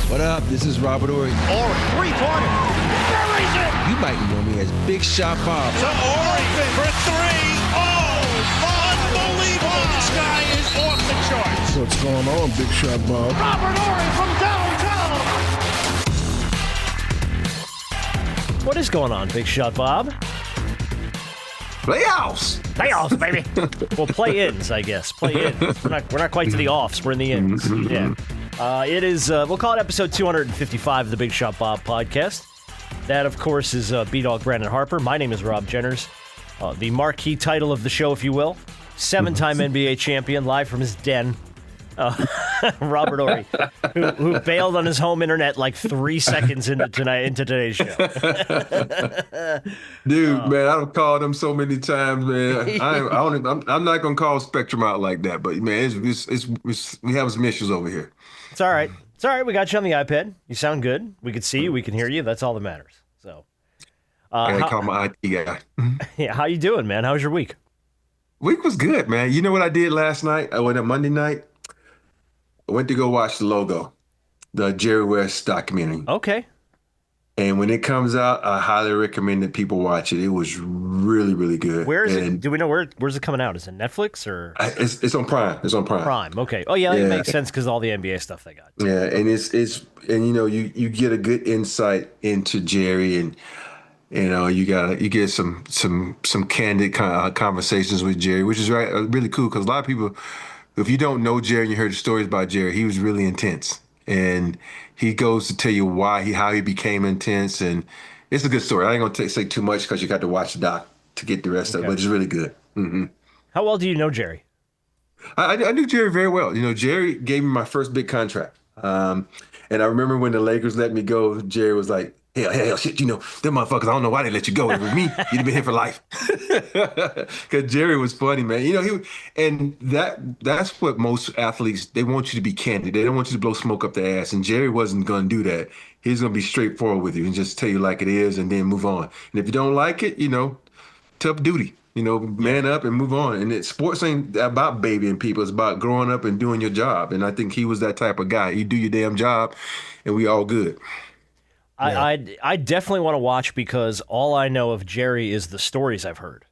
What up? This is Robert Horry. Horry, three-pointer. Buries it! You might know me as Big Shot Bob. To Horry for three. Oh, unbelievable. This guy is off the charts. What's going on, Big Shot Bob? Robert Horry from downtown. What is going on, Big Shot Bob? Playoffs! Playoffs, baby! Well, play-ins, I guess. Play-ins. We're not quite to the offs. We're in the ins. Yeah. It is, we'll call it episode 255 of the Big Shot Bob podcast. That, of course, is B-Dog Brandon Harper. My name is Rob Jenners. The marquee title of the show, if you will. Seven-time NBA champion, live from his den. Robert Horry, who bailed on his home internet like 3 seconds into today's show. Dude, man, I've called him so many times, man. I'm not gonna call Spectrum out like that, but man, we have some issues over here. It's all right. It's all right. We got you on the iPad. You sound good. We can see you. We can hear you. That's all that matters. So, I call my IT guy. Yeah, how you doing, man? How was your week? Week was good, man. You know what I did last night? I went on Monday night. I went to go watch The Logo, the Jerry West documentary. Okay. And when it comes out, I highly recommend that people watch it. It was really, really good. Where is it? Do we know where's it coming out? Is it Netflix or? It's on Prime. It's on Prime. Prime. Okay. Oh yeah, that makes sense because all the NBA stuff they got. Yeah, and you know you get a good insight into Jerry, and you know you get some candid conversations with Jerry, which is really cool because a lot of people, if you don't know Jerry and you heard the stories about Jerry, he was really intense. And he goes to tell you how he became intense. And it's a good story. I ain't going to say too much because you got to watch the doc to get the rest of it, but it's really good. Mm-hmm. How well do you know Jerry? I knew Jerry very well. You know, Jerry gave me my first big contract. And I remember when the Lakers let me go, Jerry was like, hell, shit, you know, them motherfuckers, I don't know why they let you go. It was me, you'd have been here for life. Because Jerry was funny, man. You know, that's what most athletes, they want you to be candid. They don't want you to blow smoke up their ass. And Jerry wasn't going to do that. He's going to be straightforward with you and just tell you like it is and then move on. And if you don't like it, you know, tough duty. You know, man up and move on. And sports ain't about babying people. It's about growing up and doing your job. And I think he was that type of guy. You do your damn job and we all good. Yeah. I definitely want to watch because all I know of Jerry is the stories I've heard.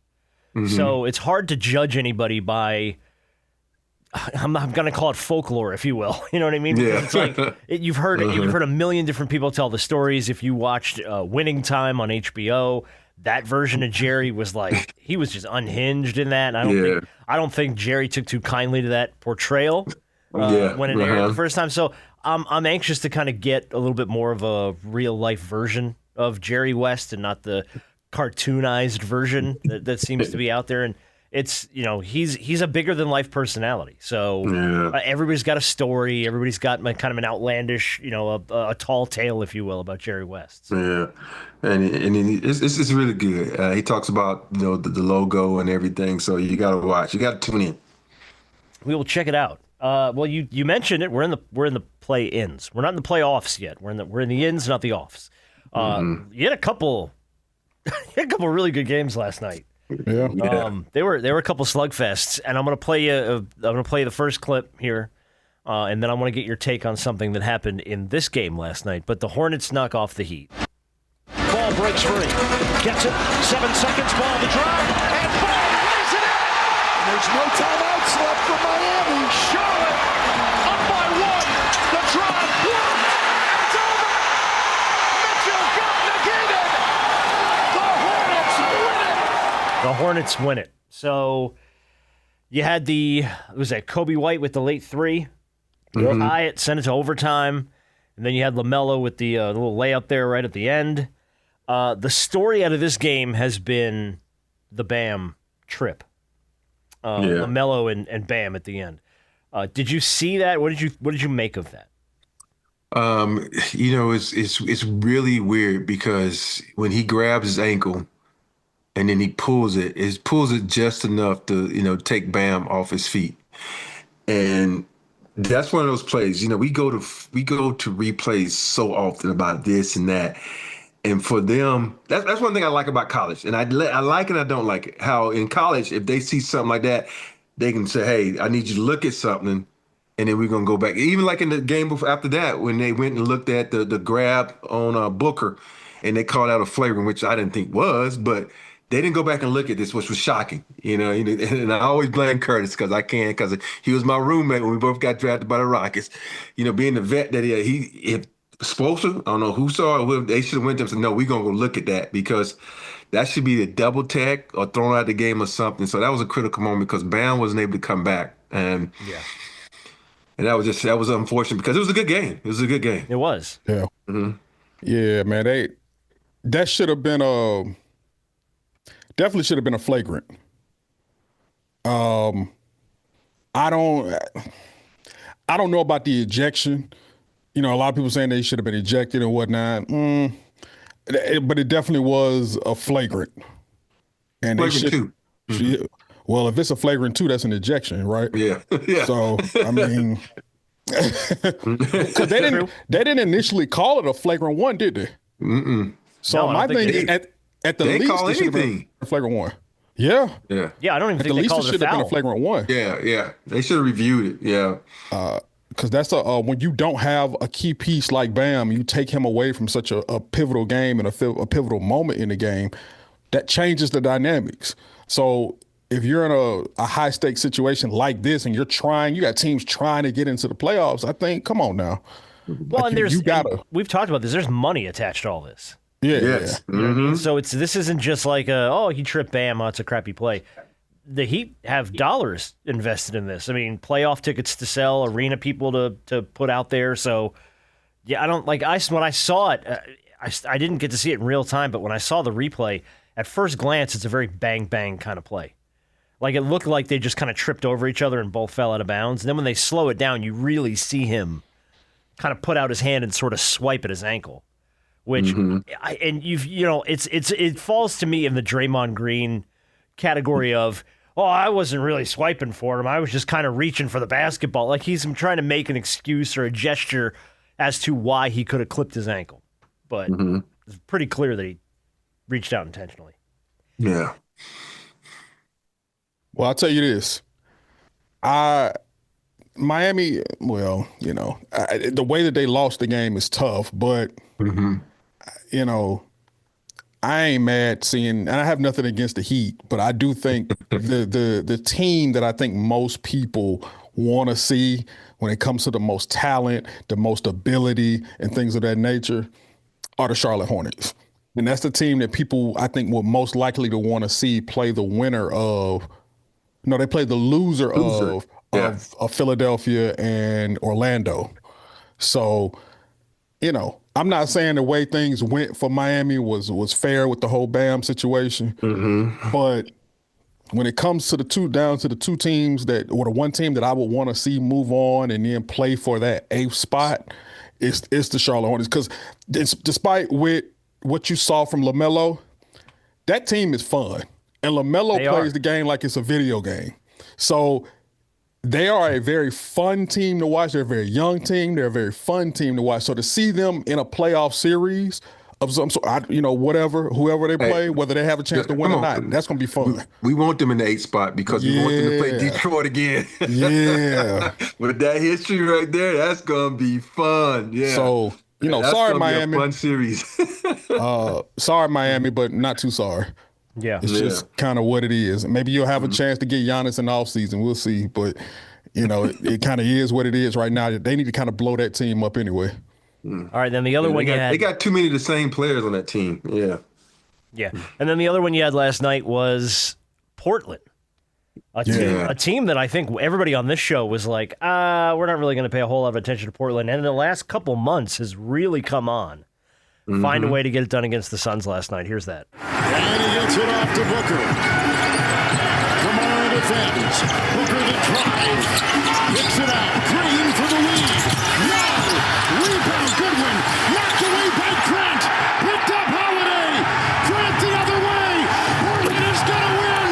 Mm-hmm. So it's hard to judge anybody by, I'm going to call it folklore, if you will. You know what I mean? Yeah. It's like you've heard a million different people tell the stories. If you watched Winning Time on HBO, that version of Jerry was like, he was just unhinged in that. And I don't think Jerry took too kindly to that portrayal when it aired the first time. So I'm anxious to kind of get a little bit more of a real life version of Jerry West and not the cartoonized version that seems to be out there. And it's, you know, he's a bigger than life personality. So everybody's got a story. Everybody's got kind of an outlandish, you know, a tall tale, if you will, about Jerry West. So. Yeah, and it's really good. He talks about, you know, the logo and everything. So you got to watch. You got to tune in. We will check it out. Well, you mentioned it. We're in the play-ins. We're not in the playoffs yet. We're in the ins, not the offs. You had a couple really good games last night. Yeah. They were a couple slugfests, and I'm gonna play you the first clip here, and then I want to get your take on something that happened in this game last night. But the Hornets knock off the Heat. Ball breaks free. Gets it. 7 seconds. Ball to drive. And ball lays it in. There's no timeouts left for Miami. Charlotte up by 1. The drive blocked. It's over. Mitchell got negated. The Hornets win it. So you had Kobe White with the late three. Tie it, send it to overtime. And then you had LaMelo with the little layup there right at the end. The story out of this game has been the Bam trip. LaMelo and Bam at the end. Did you see that? What did you make of that? You know, it's really weird because when he grabs his ankle and then he pulls it just enough to, you know, take Bam off his feet. And that's one of those plays. You know, we go to replays so often about this and that. And for them, that's one thing I like about college. And I like and I don't like it. How in college, if they see something like that, they can say, hey, I need you to look at something and then we're gonna go back. Even like in the game before, after that, when they went and looked at the grab on Booker, and they called out a flagrant, which I didn't think was, but they didn't go back and look at this, which was shocking. And I always blame Curtis because he was my roommate when we both got drafted by the Rockets. Being the vet that if Spoelstra, I don't know who saw it, they should have went to him and said, no, we're gonna go look at that because that should be a double tech or thrown out of the game or something. So that was a critical moment because Bam wasn't able to come back. And that was unfortunate because it was a good game. It was a good game. It was. Yeah. Mm-hmm. Yeah, man. That should have been definitely should have been a flagrant. I don't know about the ejection. A lot of people saying they should have been ejected and whatnot. But it definitely was a flagrant. And flagrant 2. Mm-hmm. Well, if it's a flagrant 2, that's an ejection, right? Yeah. Yeah. So, I mean, because they didn't initially call it a flagrant 1, did they? Mm-mm. So my thing is, at the least, it should have been a flagrant 1. Yeah. Yeah. Yeah, I don't even think they called it a foul. At the least it should have been a flagrant 1. Yeah, yeah. They should have reviewed it. Yeah. Because that's when you don't have a key piece like Bam, you take him away from such a pivotal game and a pivotal moment in the game, that changes the dynamics. So if you're in a high stakes situation like this and you got teams trying to get into the playoffs, I think, come on now. Well, and we've talked about this. There's money attached to all this. Yeah. Yes. Yeah. Mm-hmm. So this isn't just like he tripped Bam, it's a crappy play. The Heat have dollars invested in this. I mean, playoff tickets to sell, arena people to put out there. So, yeah, when I saw it, I didn't get to see it in real time, but when I saw the replay, at first glance, it's a very bang-bang kind of play. Like, it looked like they just kind of tripped over each other and both fell out of bounds. And then when they slow it down, you really see him kind of put out his hand and sort of swipe at his ankle, which, it falls to me in the Draymond Green category of, I wasn't really swiping for him. I was just kind of reaching for the basketball. Like he's trying to make an excuse or a gesture as to why he could have clipped his ankle. But it's pretty clear that he reached out intentionally. Yeah. Well, I'll tell you this. Miami, the way that they lost the game is tough, but, I ain't mad seeing, and I have nothing against the Heat, but I do think the team that I think most people want to see when it comes to the most talent, the most ability, and things of that nature are the Charlotte Hornets. And that's the team that people, I think, will most likely to want to see play the winner of, they play the loser. of Philadelphia and Orlando. So, I'm not saying the way things went for Miami was fair with the whole Bam situation, but when it comes to the two teams or the one team that I would want to see move on and then play for that 8th spot, it's the Charlotte Hornets. Because despite what you saw from LaMelo, that team is fun, and LaMelo plays the game like it's a video game. So they are a very fun team to watch. They're a very young team. They're a very fun team to watch. So to see them in a playoff series of some sort, whoever they play, whether they have a chance to win or not, that's going to be fun. We want them in the 8th spot because we want them to play Detroit again. Yeah. With that history right there, that's going to be fun. Yeah. So, sorry, Miami. Be a fun series. Sorry, Miami, but not too sorry. Yeah. It's just kind of what it is. Maybe you'll have a chance to get Giannis in the offseason. We'll see. But, it kind of is what it is right now. They need to kind of blow that team up anyway. All right, then the other one they got too many of the same players on that team. Yeah. Yeah. And then the other one you had last night was Portland. A team that I think everybody on this show was like, we're not really going to pay a whole lot of attention to Portland. And in the last couple months has really come on. Find a way to get it done against the Suns last night. Here's that. And he gets it off to Booker. Kamara defends. Booker the drive. Hits it out. Green for the lead. Wow! Rebound. Goodwin. Knocked away by Grant. Picked up Holiday. Grant the other way. Portland is going to win.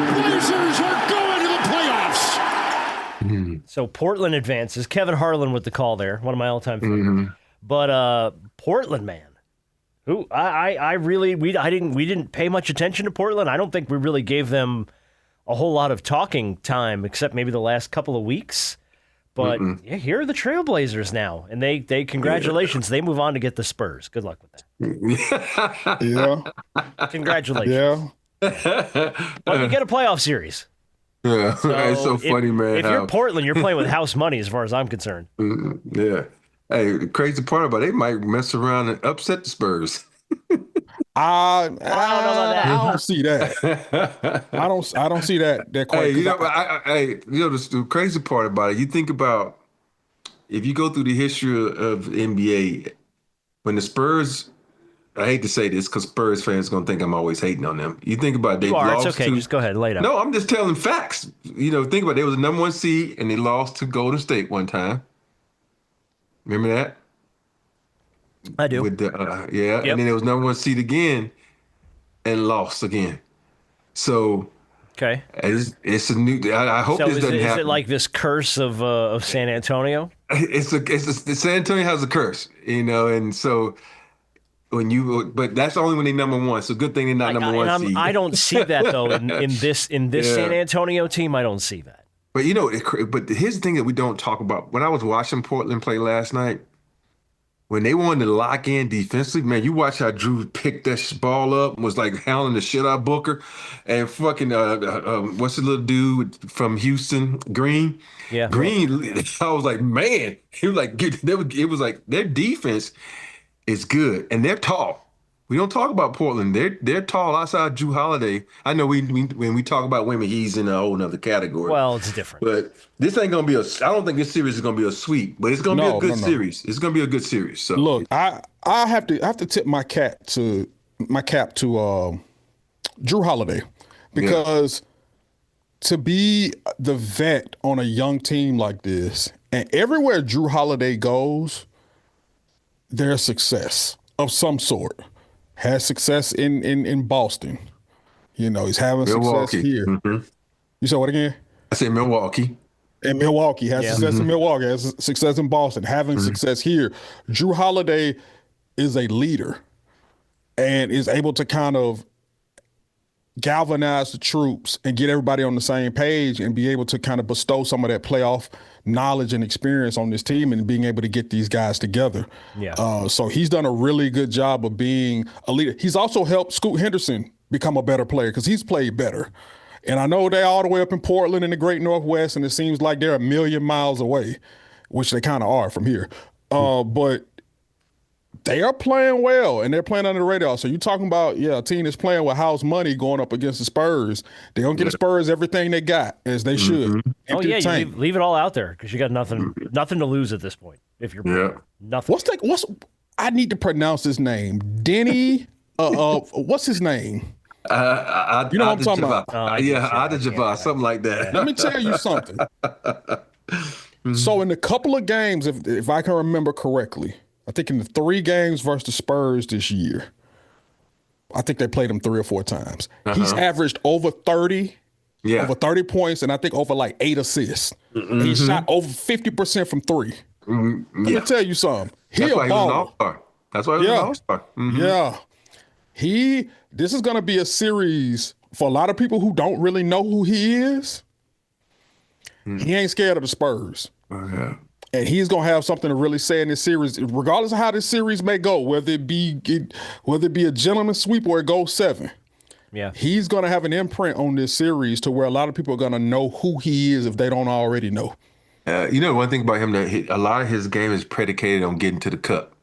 The Blazers are going to the playoffs. So Portland advances. Kevin Harlan with the call there. One of my all-time favorites. But Portland, man, who we didn't pay much attention to Portland. I don't think we really gave them a whole lot of talking time, except maybe the last couple of weeks. But yeah, here are the Trailblazers now, and they congratulations, they move on to get the Spurs. Good luck with that. Yeah. Congratulations. Yeah. But you get a playoff series. Yeah, it's so funny, man. If you're Portland, you're playing with house money, as far as I'm concerned. Yeah. Hey, the crazy part about it, they might mess around and upset the Spurs. I don't know about that. I don't see that. I don't see that quite. Hey, the crazy part about it, you think about if you go through the history of NBA, when the Spurs, I hate to say this because Spurs fans are gonna think I'm always hating on them. You think about they've lost. It's okay. Just go ahead, lay it out. No, I'm just telling facts. Think about it. They was the number 1 seed and they lost to Golden State one time. Remember that? I do. With the Yep. And then it was number 1 seed again and lost again. So okay, it's a new. I hope this doesn't happen. Is it like this curse of San Antonio? San Antonio has a curse, and so but that's only when they number 1. So good thing they're not number 1 seed. I don't see that though in this San Antonio team. I don't see that. But but here's the thing that we don't talk about. When I was watching Portland play last night, when they wanted to lock in defensively, man, you watch how Jrue picked that ball up and was like hounding the shit out of Booker, and fucking what's the little dude from Houston, Green? Yeah, Green. I was like, man, he was like, it was like their defense is good and they're tall. We don't talk about Portland. They're tall outside Jrue Holiday. I know when we talk about women, he's in a whole nother category. Well, it's different. But this ain't gonna be I don't think this series is gonna be a sweep, but it's gonna be a good series. It's gonna be a good series. So look, I have to tip my cap to Jrue Holiday because to be the vet on a young team like this, and everywhere Jrue Holiday goes, there's success of some sort. Has success in Boston. He's having Milwaukee. Success here. Mm-hmm. You said what again? I said Milwaukee. And Milwaukee has success in Milwaukee, has success in Boston, having success here. Jrue Holiday is a leader and is able to kind of galvanize the troops and get everybody on the same page and be able to kind of bestow some of that playoff knowledge and experience on this team and being able to get these guys together. Yeah. So he's done a really good job of being a leader. He's also helped Scoot Henderson become a better player because he's played better. And I know they're all the way up in Portland in the Great Northwest, and it seems like they're a million miles away, which they kind of are from here. But they are playing well, and they're playing under the radar. So you're talking about, a team that's playing with house money going up against the Spurs. They don't get the Spurs everything they got, as they should. Oh, yeah, you leave it all out there because you got nothing to lose at this point. If you're nothing. I need to pronounce his name. Denny, what's his name? You know what I'm talking about? Jamba, something like that. Let me tell you something. So in a couple of games, if I can remember correctly, I think in the 3 games versus the Spurs this year, I think they played him 3 or 4 times. He's averaged over 30, over 30 points, and I think over like 8 assists. And he shot over 50% from 3. Let me tell you something. That's why he was an all-star. That's why he was an all-star. Yeah. This is going to be a series for a lot of people who don't really know who he is. He ain't scared of the Spurs. And he's going to have something to really say in this series, regardless of how this series may go, whether it be a gentleman's sweep or it goes 7. Yeah. He's going to have an imprint on this series to where a lot of people are going to know who he is if they don't already know. One thing about him, that a lot of his game is predicated on getting to the cup.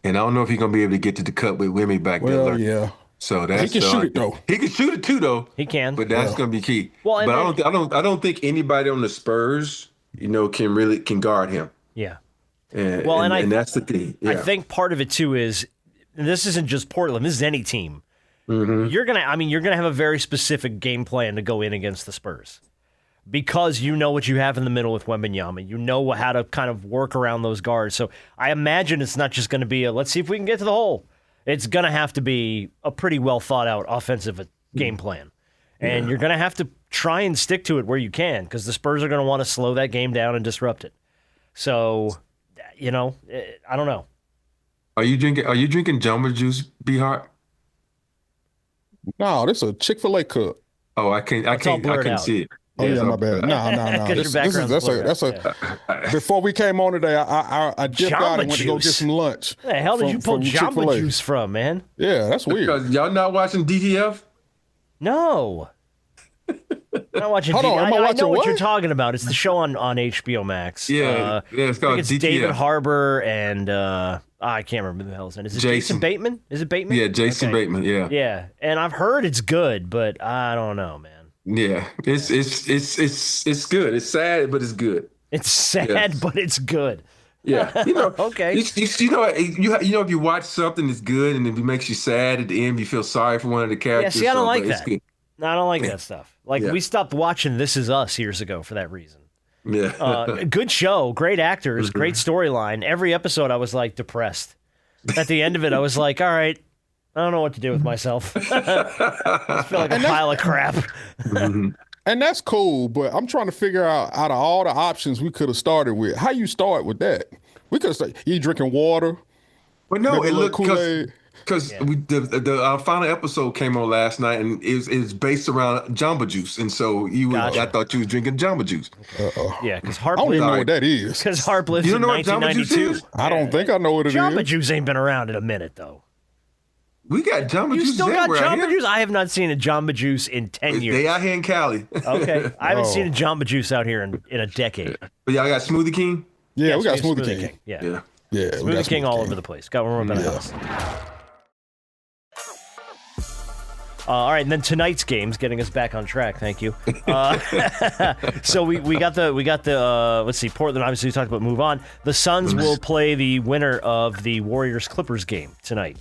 And I don't know if he's going to be able to get to the cup with Wemby back there. Well, yeah. So that's he can shoot it though. He can shoot it too though. He can. But that's going to be key. Well, but I don't think anybody on the Spurs, can guard him. Yeah. And that's the thing. Yeah. I think part of it too is, and this isn't just Portland, this is any team. You're gonna have a very specific game plan to go in against the Spurs. Because you know what you have in the middle with Wembanyama. You know how to kind of work around those guards. So I imagine it's not just going to be let's see if we can get to the hole. It's going to have to be a pretty well thought out offensive game plan. And you're going to have to try and stick to it where you can because the Spurs are going to want to slow that game down and disrupt it. So, I don't know. Are you drinking Jamba juice, B-Hart? No, this is a Chick-fil-A cup. Oh, I can't see it. Oh yeah, my bad. No. 'Cause your background's Before we came on today, I dipped out and went to go get some lunch. Where the hell did you pull Jamba juice from, man? Yeah, that's weird. Because y'all not watching DTF? No. I'm not watching. Hold on, am I know watching what what? you're talking about. It's the show on HBO Max. Yeah, it's I called think it's DTF. David Harper and I can't remember who the hell his name is. It Jason Bateman? Is it Bateman? Yeah, Jason Bateman. Yeah. Yeah, and I've heard it's good, but I don't know, man. Yeah, it's good. It's sad, but it's good. It's sad, but it's good. Yeah, you know. Okay. You know, if you watch something that's good and if it makes you sad at the end, you feel sorry for one of the characters. Yeah, see, I don't like it's that. good. No, I don't like that stuff. Like we stopped watching This Is Us years ago for that reason. Yeah. Good show, great actors, great storyline. Every episode, I was like depressed. At the end of it, I was like, all right, I don't know what to do with myself. I feel like a pile of crap. And that's cool, but I'm trying to figure out of all the options we could have started with, how you start with that? We could have started, you drinking water. But no, it looked Kool-Aid. because the final episode came on last night and it's based around Jamba Juice, and so I thought you was drinking Jamba Juice. Yeah, because Harp. I don't even know what that is. Because Harp lives You in don't know what Jamba Juice 1992. is? I don't think I know what it is. Jamba Juice ain't been around in a minute though. We got Jamba You Juice still got everywhere out Jamba here. Juice? I have not seen a Jamba Juice in 10 years. They out here in Cali. Okay, I haven't Oh. seen a Jamba Juice out here in a decade. But y'all got Smoothie King? Yeah, we got Yes, Smoothie King. Yeah. Yeah. Yeah, we got Smoothie King all over the place. Got one more better house. All right, and then tonight's game's getting us back on track. Thank you. So we got the let's see, Portland. Obviously, we talked about move on. The Suns will play the winner of the Warriors Clippers game tonight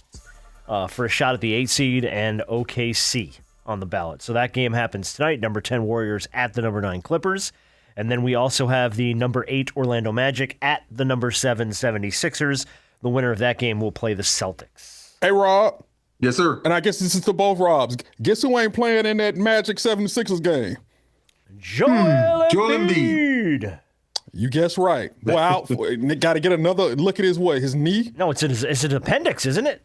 for a shot at the 8 seed and OKC on the ballot. So that game happens tonight. Number 10 Warriors at the number 9 Clippers, and then we also have the number 8 Orlando Magic at the number 7 76ers. The winner of that game will play the Celtics. Hey, Rob. Yes, sir. And I guess this is to both Robs. Guess who ain't playing in that Magic 76ers game? Joel Joel Embiid. You guess right. Boy, out. Got to get another look at his knee? No, it's an appendix, isn't it?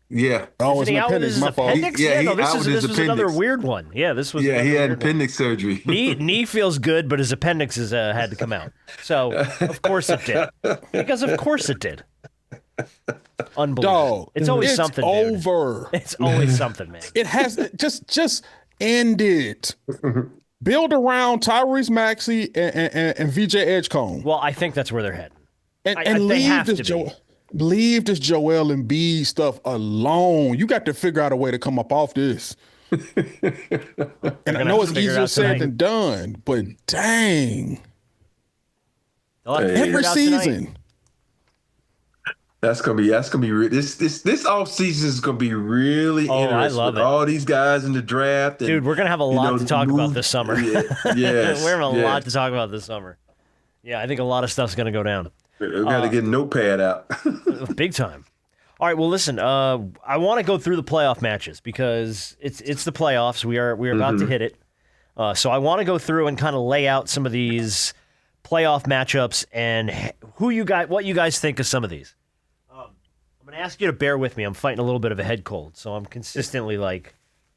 Yeah. Oh, Isn't it's he an out with appendix. his My fault. appendix? Yeah, he no, this out was with his another appendix. weird one. Yeah, this was. Yeah, he another had weird one. appendix surgery. Knee feels good, but his appendix had to come out. So of course it did. Because of course it did. Unbelievable. Dog, it's always it's something. Dude. over. It's always something, man. It has just end it. Build around Tyrese Maxey and VJ Edgecombe. Well, I think that's where they're heading. And they leave have this to be. leave this Joel Embiid stuff alone. You got to figure out a way to come up off this. And I know it's easier said than done, but dang. Every season. That's gonna be this off season is gonna be really interesting. I love with it. all these guys in the draft. And, Dude, we're gonna have a lot to talk about this summer. Yes, we're having a lot to talk about this summer. Yeah, I think a lot of stuff's gonna go down. We got to get a notepad out. Big time. All right, well, listen. I want to go through the playoff matches because it's the playoffs. We are about to hit it. So I want to go through and kind of lay out some of these playoff matchups and what you guys think of some of these. I'm going to ask you to bear with me. I'm fighting a little bit of a head cold, so I'm consistently like,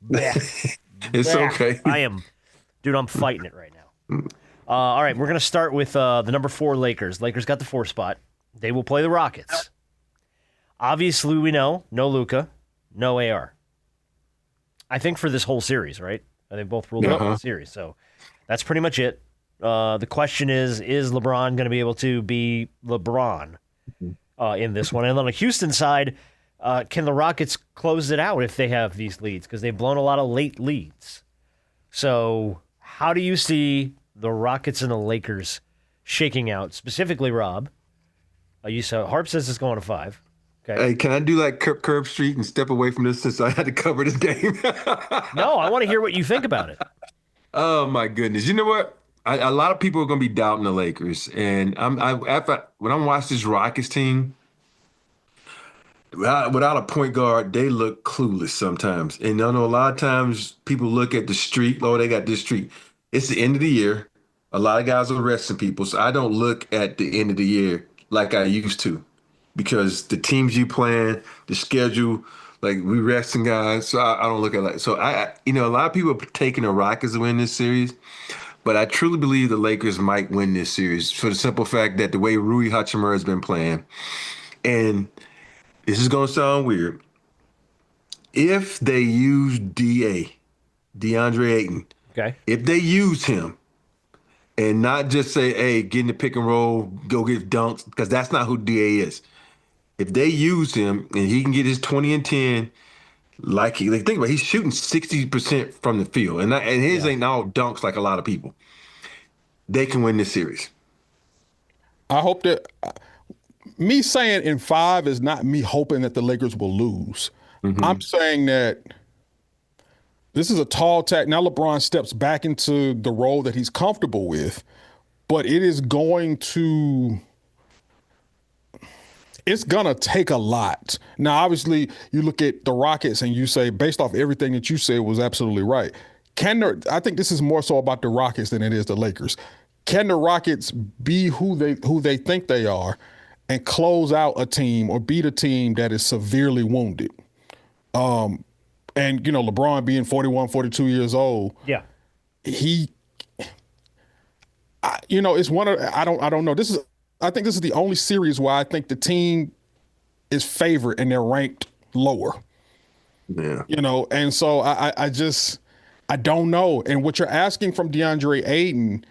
bleh, It's bleh. okay. I'm fighting it right now. All right, we're going to start with the number 4 Lakers. Lakers got the 4 spot. They will play the Rockets. Obviously, we know, no Luka, no AR. I think for this whole series, right? They both ruled out for the series, so that's pretty much it. The question is LeBron going to be able to be LeBron in this one? And on the Houston side, can the Rockets close it out if they have these leads? Because they've blown a lot of late leads. So how do you see the Rockets and the Lakers shaking out? Specifically, Rob, you saw Harp says it's going to 5. Okay. Hey, can I do like Curb Street and step away from this since I had to cover this game? No, I want to hear what you think about it. Oh my goodness! You know what? A lot of people are going to be doubting the Lakers, and when I'm watching this Rockets team, without a point guard, they look clueless sometimes. And I know a lot of times people look at the streak. Oh, they got this streak. It's the end of the year. A lot of guys are resting people, so I don't look at the end of the year like I used to, because the teams you playing, the schedule, like we resting guys. So I don't look at it like so. A lot of people are taking the Rockets to win this series. But I truly believe the Lakers might win this series for the simple fact that the way Rui Hachimura has been playing, and this is going to sound weird, if they use DeAndre Ayton, Okay. if they use him and not just say, hey, get in the pick and roll, go get dunks, because that's not who DA is. If they use him and he can get his 20 and 10, think about it, he's shooting 60% from the field, and his ain't all dunks like a lot of people. They can win this series. I hope that me saying in 5 is not me hoping that the Lakers will lose. I'm saying that this is a tall task. Now LeBron steps back into the role that he's comfortable with, but it's going to take a lot. Now, obviously, you look at the Rockets and you say, based off everything that you said was absolutely right. I think this is more so about the Rockets than it is the Lakers. Can the Rockets be who they think they are and close out a team or beat a team that is severely wounded? And, LeBron being 41, 42 years old. Yeah. It's one of, I don't know. I think this is the only series where I think the team is favored and they're ranked lower. Yeah. And so I don't know. And what you're asking from DeAndre Ayton,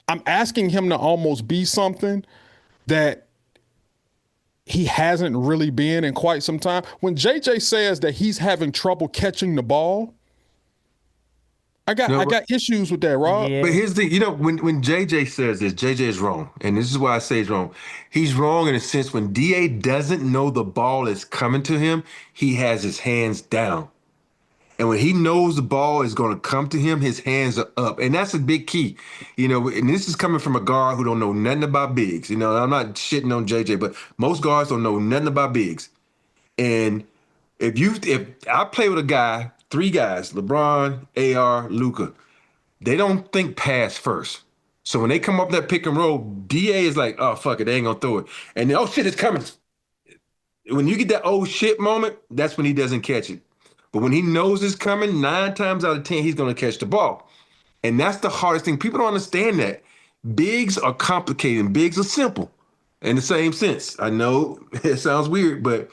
I'm asking him to almost be something that he hasn't really been in quite some time. When JJ says that he's having trouble catching the ball, I got issues with that, Rob. Yeah. But here's the when JJ says this, JJ is wrong. And this is why I say he's wrong. He's wrong in a sense when DA doesn't know the ball is coming to him, he has his hands down. And when he knows the ball is going to come to him, his hands are up. And that's a big key. And this is coming from a guard who don't know nothing about bigs. I'm not shitting on JJ, but most guards don't know nothing about bigs. And if I play with a guy, 3 guys, LeBron, AR, Luka, they don't think pass first. So when they come up that pick and roll, DA is like, oh, fuck it, they ain't going to throw it. And then, oh, shit, it's coming. When you get that oh, shit moment, that's when he doesn't catch it. But when he knows it's coming, 9 times out of 10, he's going to catch the ball. And that's the hardest thing. People don't understand that. Bigs are complicated and bigs are simple in the same sense. I know it sounds weird, but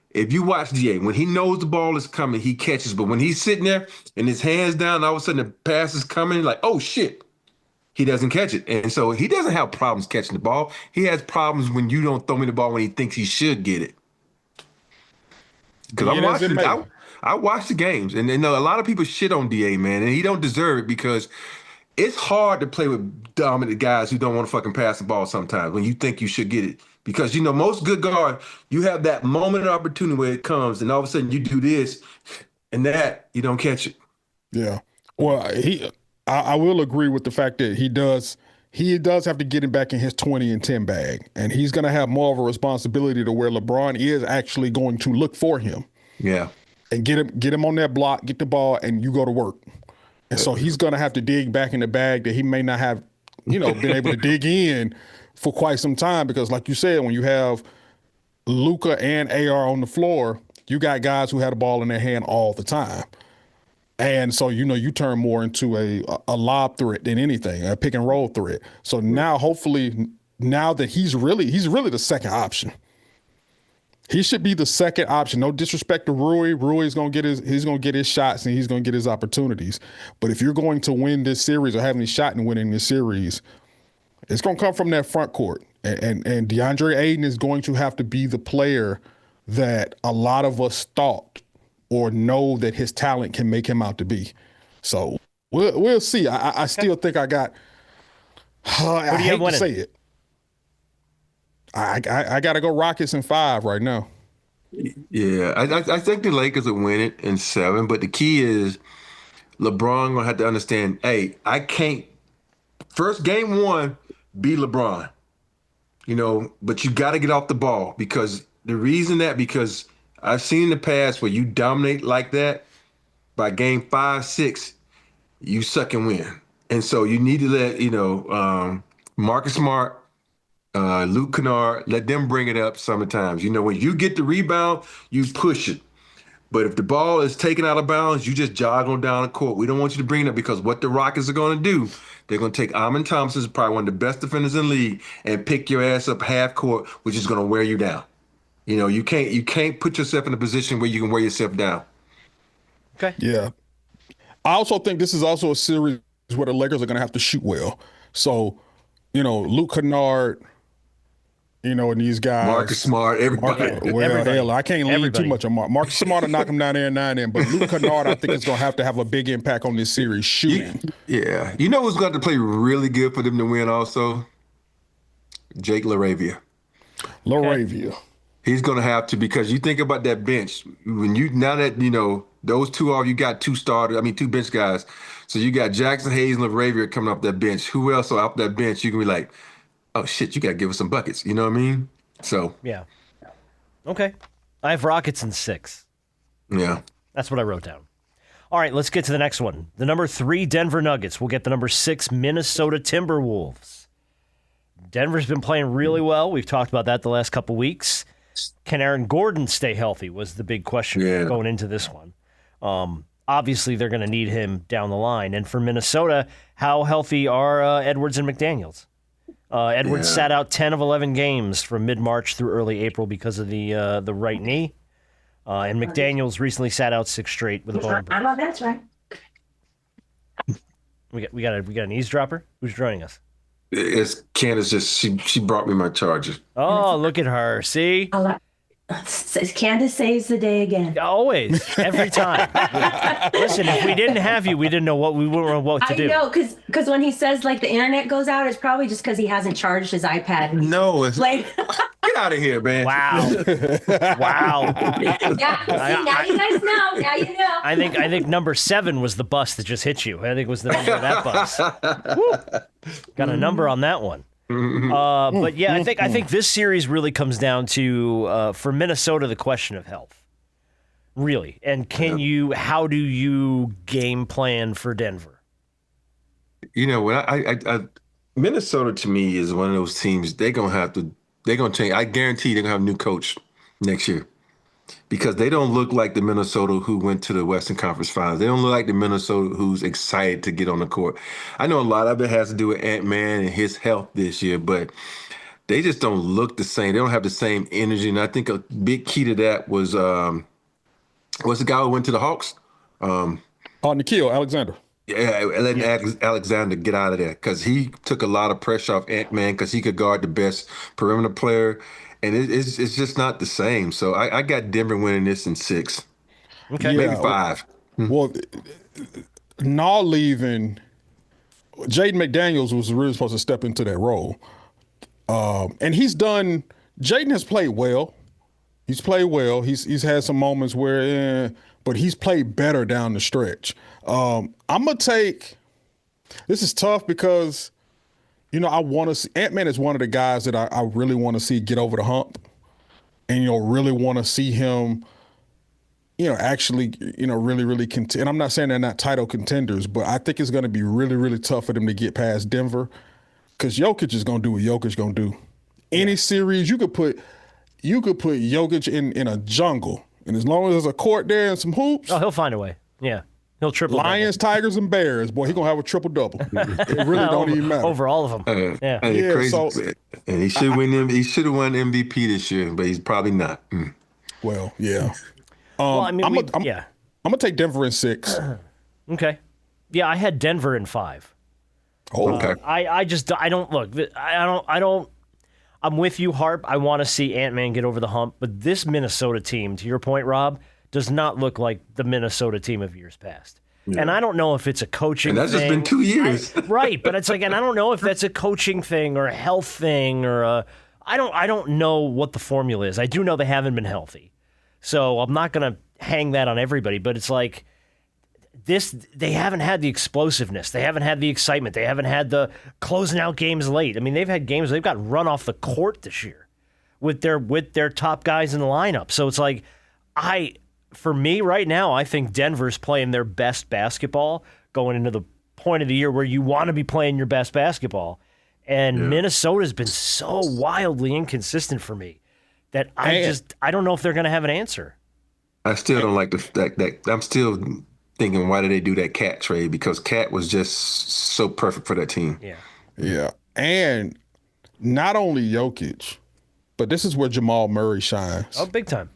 if you watch DA, when he knows the ball is coming, he catches. But when he's sitting there and his hands down, all of a sudden the pass is coming, like, oh, shit, he doesn't catch it. And so he doesn't have problems catching the ball. He has problems when you don't throw me the ball when he thinks he should get it. Because I watch the games, and a lot of people shit on DA, man, and he don't deserve it because it's hard to play with dominant guys who don't want to fucking pass the ball sometimes when you think you should get it. Because, most good guards, you have that moment of opportunity where it comes, and all of a sudden you do this and that, you don't catch it. Yeah. Well, I will agree with the fact that he does have to get him back in his 20 and 10 bag, and he's going to have more of a responsibility to where LeBron is actually going to look for him. Yeah. And get him on that block, get the ball, and you go to work. And so he's going to have to dig back in the bag that he may not have, been able to dig in for quite some time because, like you said, when you have Luka and AR on the floor, you got guys who had the ball in their hand all the time. And so, you turn more into a lob threat than anything, a pick and roll threat. So now, hopefully, now that he's really the second option. He should be the second option. No disrespect to Rui. Rui's gonna get his shots and he's gonna get his opportunities. But if you're going to win this series or have any shot in winning this series, it's gonna come from that front court. And DeAndre Ayton is going to have to be the player that a lot of us thought or know that his talent can make him out to be. So we'll see. I still think I got. I hate to say it. I got to go Rockets in 5 right now. Yeah, I think the Lakers will win it in 7, but the key is LeBron gonna have to understand, hey, I can't first game 1 be LeBron, but you got to get off the ball because I've seen in the past where you dominate like that by game 5, 6, you suck and win. And so you need to let, Marcus Smart, Luke Kennard, let them bring it up sometimes. When you get the rebound, you push it. But if the ball is taken out of bounds, you just jog on down the court. We don't want you to bring it up because what the Rockets are going to do, they're going to take Amon Thompson, who's probably one of the best defenders in the league, and pick your ass up half court, which is going to wear you down. You know, you can't put yourself in a position where you can wear yourself down. Okay. Yeah. I also think this is also a series where the Lakers are going to have to shoot well. So, you know, Luke Kennard, you know, and these guys. Marcus Smart, everybody. Hell, I can't lean too much on Marcus Smart will knock him down there and nine in, but Luke Kennard, I think, is going to have a big impact on this series shooting. Yeah. You know who's going to play really good for them to win also? Jake LaRavia. LaRavia. He's going to have to, because you think about that bench. Now that, you know, those two are, you got two bench guys. So you got Jackson Hayes and LaRavia coming off that bench. Who else off that bench? You can be like, oh, shit, you got to give us some buckets. You know what I mean? So. Yeah. Okay. I have Rockets in 6. Yeah. That's what I wrote down. All right, let's get to the next one. The number 3 Denver Nuggets will get the number 6 Minnesota Timberwolves. Denver's been playing really well. We've talked about that the last couple weeks. Can Aaron Gordon stay healthy was the big question going into this one. Obviously, they're going to need him down the line. And for Minnesota, how healthy are Edwards and McDaniels? Edwards sat out 10 of 11 games from mid-March through early April because of the right knee. And McDaniels recently sat out 6 straight with a bone. I know that's right. We got an eavesdropper? Who's joining us? It's Candace. She brought me my charger. Oh, look at her. See? Candace saves the day again. Always. Every time. Listen, if we didn't have you, we didn't know what to do. I know, because when he says, like, the internet goes out, it's probably just because he hasn't charged his iPad. No, it's like... Get out of here, man. Wow. Wow. Yeah, see, now you guys know. Now you know. I think number 7 was the bus that just hit you. I think it was the number of that bus. Woo. Got a number on that one. But yeah, I think this series really comes down to for Minnesota the question of health, really, and how do you game plan for Denver? You know, when Minnesota to me is one of those teams they're gonna change. I guarantee they're gonna have a new coach next year because they don't look like the Minnesota who went to the Western Conference Finals. They don't look like the Minnesota who's excited to get on the court. I know a lot of it has to do with Ant-Man and his health this year, but they just don't look the same. They don't have the same energy. And I think a big key to that was the guy who went to the Hawks? Nikhil Alexander. Yeah, letting Alexander get out of there because he took a lot of pressure off Ant-Man because he could guard the best perimeter player. And it's just not the same. So I got Denver winning this in 6. Okay. Maybe 5. Well, not leaving, Jaden McDaniels was really supposed to step into that role. And Jaden has played well. He's played well. He's had some moments where, but he's played better down the stretch. I'm going to take, this is tough because, you know, I want to see, Ant-Man is one of the guys that I really want to see get over the hump. And, you know, really want to see him, you know, actually, you know, really, really contend. And I'm not saying they're not title contenders, but I think it's going to be really, really tough for them to get past Denver because Jokic is going to do what Jokic's going to do. Any series, you could put Jokic in a jungle. And as long as there's a court there and some hoops. Oh, he'll find a way. Yeah. He'll triple Lions, Tigers, and Bears. Boy, he's going to have a triple-double. It really don't even matter. Over all of them. Yeah, crazy. And he should win. He should have won MVP this year, but he's probably not. Well, yeah. Well, I mean, I'm going to take Denver in 6. Okay. Yeah, I had Denver in 5. Oh, okay. I'm with you, Harp. I want to see Ant-Man get over the hump, but this Minnesota team, to your point, Rob, does not look like the Minnesota team of years past. Yeah. And I don't know if it's a coaching thing. And that's just been 2 years. Right, but it's like, and I don't know if that's a coaching thing or a health thing or I don't know what the formula is. I do know they haven't been healthy. So I'm not going to hang that on everybody, but it's like they haven't had the explosiveness. They haven't had the excitement. They haven't had the closing out games late. I mean, they've had games, they've got run off the court this year with their top guys in the lineup. So it's like, for me right now, I think Denver's playing their best basketball going into the point of the year where you want to be playing your best basketball. And Minnesota's been so wildly inconsistent for me that I don't know if they're going to have an answer. I still don't like that. I'm still thinking, why did they do that Cat trade? Because Cat was just so perfect for that team. Yeah. Yeah. And not only Jokic, but this is where Jamal Murray shines. Oh, big time.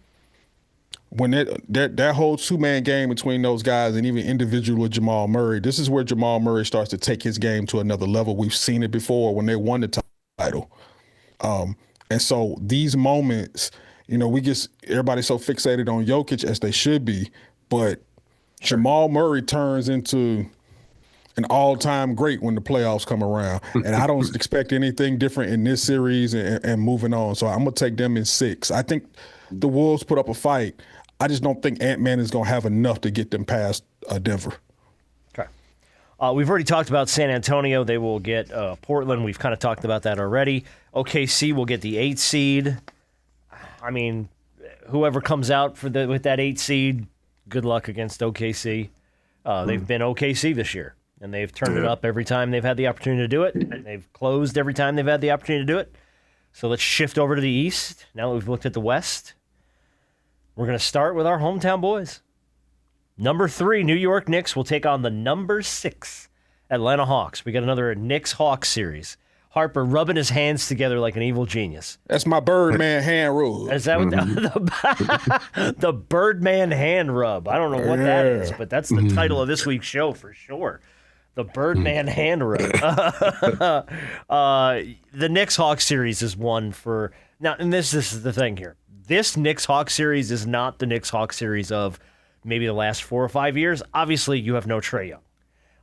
When that whole two-man game between those guys and even individual with Jamal Murray, this is where Jamal Murray starts to take his game to another level. We've seen it before when they won the title. And so these moments, everybody's so fixated on Jokic, as they should be, but Jamal Murray turns into an all-time great when the playoffs come around. And I don't expect anything different in this series and moving on. So I'm going to take them in 6. I think the Wolves put up a fight. I just don't think Ant-Man is going to have enough to get them past Denver. Okay. We've already talked about San Antonio. They will get Portland. We've kind of talked about that already. OKC will get the 8 seed. I mean, whoever comes out with that 8 seed, good luck against OKC. They've been OKC this year, and they've turned it up every time they've had the opportunity to do it. And they've closed every time they've had the opportunity to do it. So let's shift over to the East. Now that we've looked at the West, we're going to start with our hometown boys. Number 3, New York Knicks will take on the number 6 Atlanta Hawks. We got another Knicks-Hawks series. Harper rubbing his hands together like an evil genius. That's my Birdman hand rub. Is that what the Birdman hand rub? I don't know what that is, but that's the title of this week's show for sure. The Birdman hand rub. The Knicks-Hawks series is one for now, and this is the thing here. This Knicks-Hawks series is not the Knicks-Hawks series of maybe the last 4 or 5 years. Obviously, you have no Trae Young.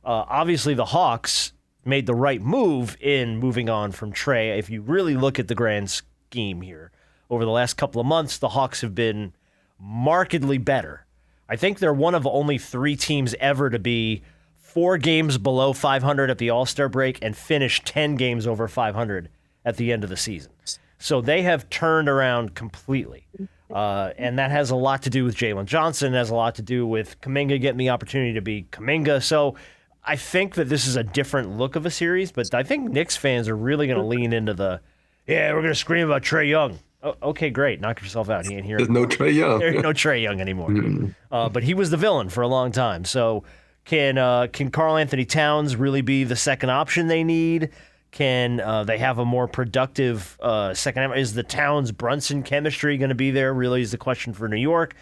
Obviously, the Hawks made the right move in moving on from Trae. If you really look at the grand scheme here, over the last couple of months, the Hawks have been markedly better. I think they're one of only 3 teams ever to be 4 games below 500 at the All-Star break and finish 10 games over 500 at the end of the season. So they have turned around completely. And that has a lot to do with Jalen Johnson, has a lot to do with Kuminga getting the opportunity to be Kuminga. So I think that this is a different look of a series, but I think Knicks fans are really going to lean into we're going to scream about Trae Young. Oh, okay, great. Knock yourself out. He ain't here. There's no Trae Young. There's no Trae Young anymore. But he was the villain for a long time. So can Karl Anthony Towns really be the second option they need? Can they have a more productive second? Is the Towns-Brunson chemistry going to be there? Really is the question for New York.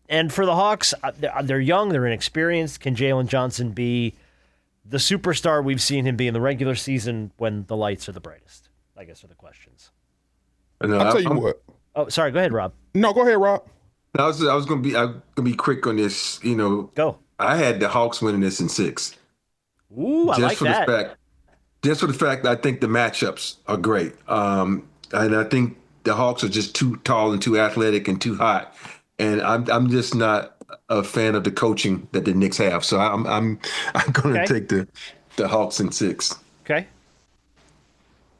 And for the Hawks, they're young, they're inexperienced. Can Jalen Johnson be the superstar we've seen him be in the regular season when the lights are the brightest? I guess are the questions. No, I'll tell you what. Oh, sorry. Go ahead, Rob. No, go ahead, Rob. I was gonna be quick on this. Go. I had the Hawks winning this in 6. Ooh, I like that. Just for the fact that I think the matchups are great. And I think the Hawks are just too tall and too athletic and too hot. And I'm just not a fan of the coaching that the Knicks have. So I'm going to take the Hawks in 6. Okay.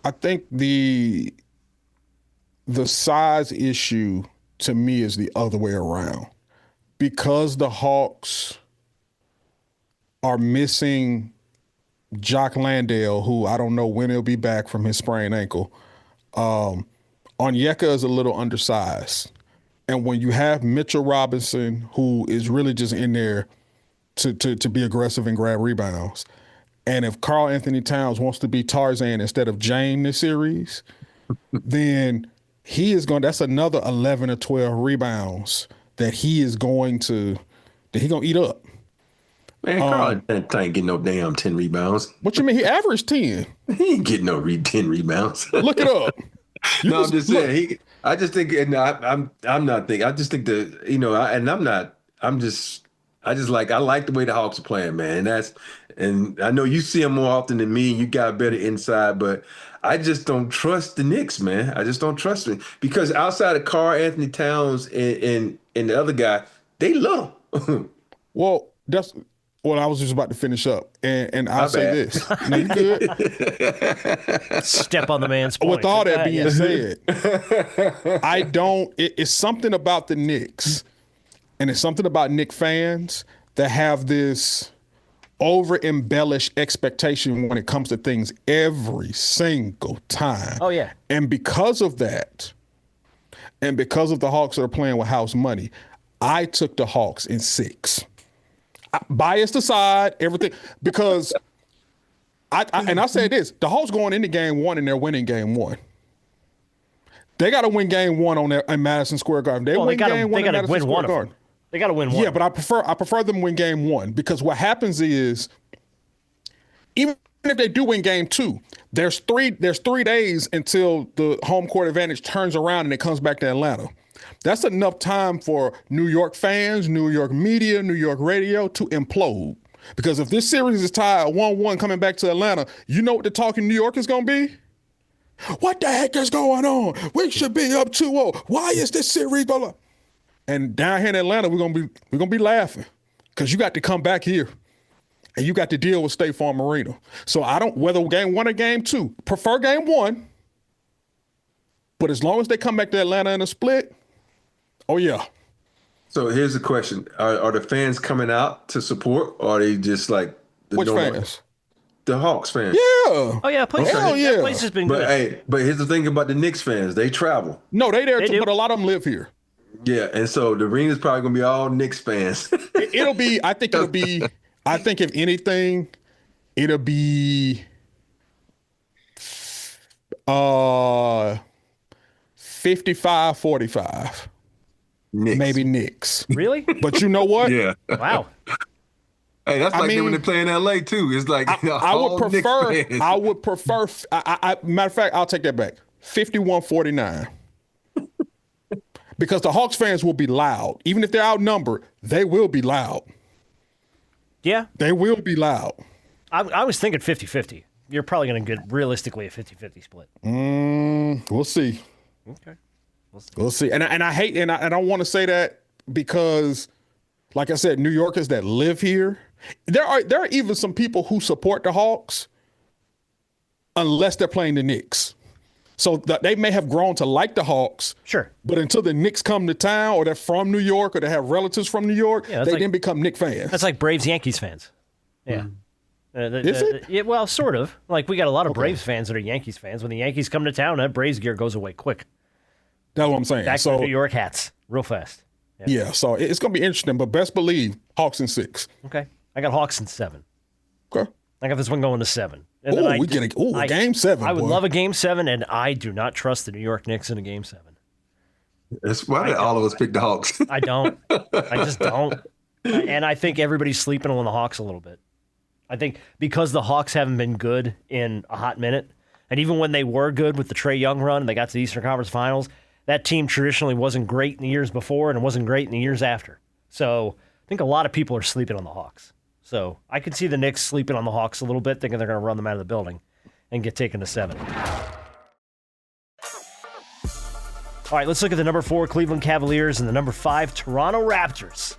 I think the size issue to me is the other way around. Because the Hawks are missing Jock Landale, who I don't know when he'll be back from his sprained ankle. Onyeka is a little undersized. And when you have Mitchell Robinson, who is really just in there to be aggressive and grab rebounds, and if Karl Anthony Towns wants to be Tarzan instead of Jane this series, then that's another 11 or 12 rebounds that he's going to eat up. Man, Karl ain't getting no damn 10 rebounds. What you mean? He averaged 10. He ain't getting no 10 rebounds. Look it up. I'm just saying. I just think, and I'm not thinking. I just think I like the way the Hawks are playing, man. And I know you see them more often than me. You got better inside, but I just don't trust the Knicks, man. I just don't trust them because outside of Karl Anthony Towns and the other guy, they little. Well, that's what I was just about to finish up, and I'll say this. No, you good? Step on the man's point. With all that being said, it's something about the Knicks, and it's something about Knicks fans that have this over-embellished expectation when it comes to things every single time. Oh, yeah. And because of that, and because of the Hawks that are playing with house money, I took the Hawks in 6. Biased aside, everything, because I say this, the Hawks going into game 1 and they're winning game 1. They got to win game 1 in Madison Square Garden. They got to win one of them. They got to win one. Yeah, but I prefer them win game 1, because what happens is, even if they do win game 2, there's 3 days until the home court advantage turns around and it comes back to Atlanta. That's enough time for New York fans, New York media, New York radio to implode. Because if this series is tied 1-1 coming back to Atlanta, you know what the talk in New York is going to be? What the heck is going on? We should be up 2-0. Why is this series blah, blah? And down here in Atlanta, we're gonna be laughing, because you got to come back here and you got to deal with State Farm Arena. So I don't, whether game 1 or game 2, prefer game 1. But as long as they come back to Atlanta in a split, oh yeah. So here's the question: Are the fans coming out to support, or are they just like which fans? The Hawks fans. Yeah. Oh yeah, place has been good. Hey, but here's the thing about the Knicks fans: they travel. No, they there too, but a lot of them live here. Yeah, and so the arena is probably gonna be all Knicks fans. I think if anything, it'll be 55-45. Knicks. Maybe Knicks. Really? But you know what? Yeah. Wow. Hey, that's like when they play in LA too. It's like I would prefer. Matter of fact, I'll take that back. 51-49. Because the Hawks fans will be loud. Even if they're outnumbered, they will be loud. Yeah. They will be loud. I was thinking 50-50. You're probably going to get realistically a 50-50 split. We'll see. Okay. We'll see. And I hate, and I don't want to say that because, like I said, New Yorkers that live here, there are even some people who support the Hawks unless they're playing the Knicks. So they may have grown to like the Hawks. Sure. But until the Knicks come to town, or they're from New York, or they have relatives from New York, they then become Knicks fans. That's like Braves-Yankees fans. Yeah. Is it? Yeah, well, sort of. Like, we got a lot of Braves fans that are Yankees fans. When the Yankees come to town, that Braves gear goes away quick. That's what I'm saying. Back to New York hats real fast. Yeah, so it's going to be interesting, but best believe Hawks in 6. Okay. I got Hawks in 7. Okay. I got this one going to 7. We get a game 7. I would love a game 7, and I do not trust the New York Knicks in a game 7. That's why all of us pick the Hawks. I don't. I just don't. And I think everybody's sleeping on the Hawks a little bit. I think because the Hawks haven't been good in a hot minute, and even when they were good with the Trae Young run and they got to the Eastern Conference Finals, that team traditionally wasn't great in the years before and it wasn't great in the years after. So I think a lot of people are sleeping on the Hawks. So I could see the Knicks sleeping on the Hawks a little bit, thinking they're going to run them out of the building and get taken to 7. All right, let's look at the number 4 Cleveland Cavaliers and the number 5 Toronto Raptors.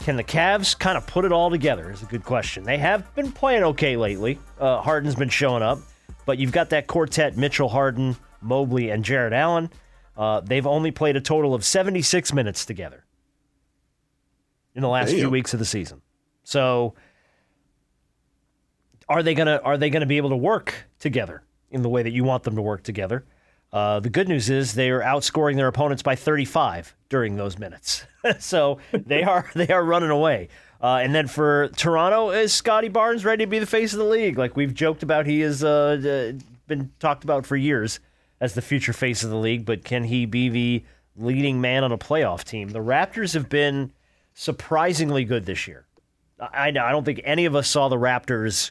Can the Cavs kind of put it all together is a good question. They have been playing okay lately. Harden's been showing up, but you've got that quartet, Mitchell, Harden, Mobley, and Jarrett Allen. They've only played a total of 76 minutes together in the last few weeks of the season. So are they gonna be able to work together in the way that you want them to work together? The good news is they are outscoring their opponents by 35 during those minutes. So they are running away. And then for Toronto, is Scotty Barnes ready to be the face of the league? Like we've joked about, he has been talked about for years as the future face of the league, but can he be the leading man on a playoff team? The Raptors have been surprisingly good this year. I don't think any of us saw the Raptors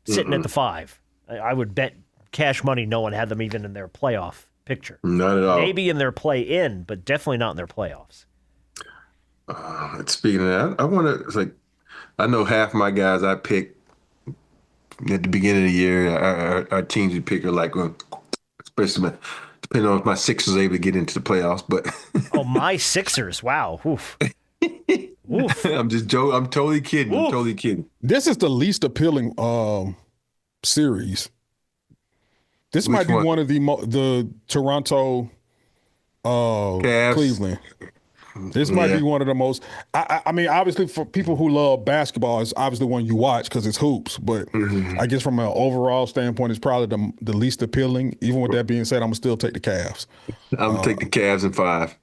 sitting at the 5. I would bet cash money no one had them even in their playoff picture. Not at all. Maybe in their play-in, but definitely not in their playoffs. Speaking of that, I know half my guys I pick at the beginning of the year, our teams we pick are like, especially depending on if my Sixers are able to get into the playoffs. But oh, my Sixers! Wow. Oof. Oof. I'm just joking. I'm totally kidding. Oof. I'm totally kidding. This is the least appealing series. This Which might be one? one of the Toronto, Cavs. Cleveland. This might be one of the most. I mean, obviously, for people who love basketball, it's obviously one you watch because it's hoops. But I guess from an overall standpoint, it's probably the least appealing. Even with that being said, I'm gonna still take the Cavs. I'm gonna take the Cavs in 5.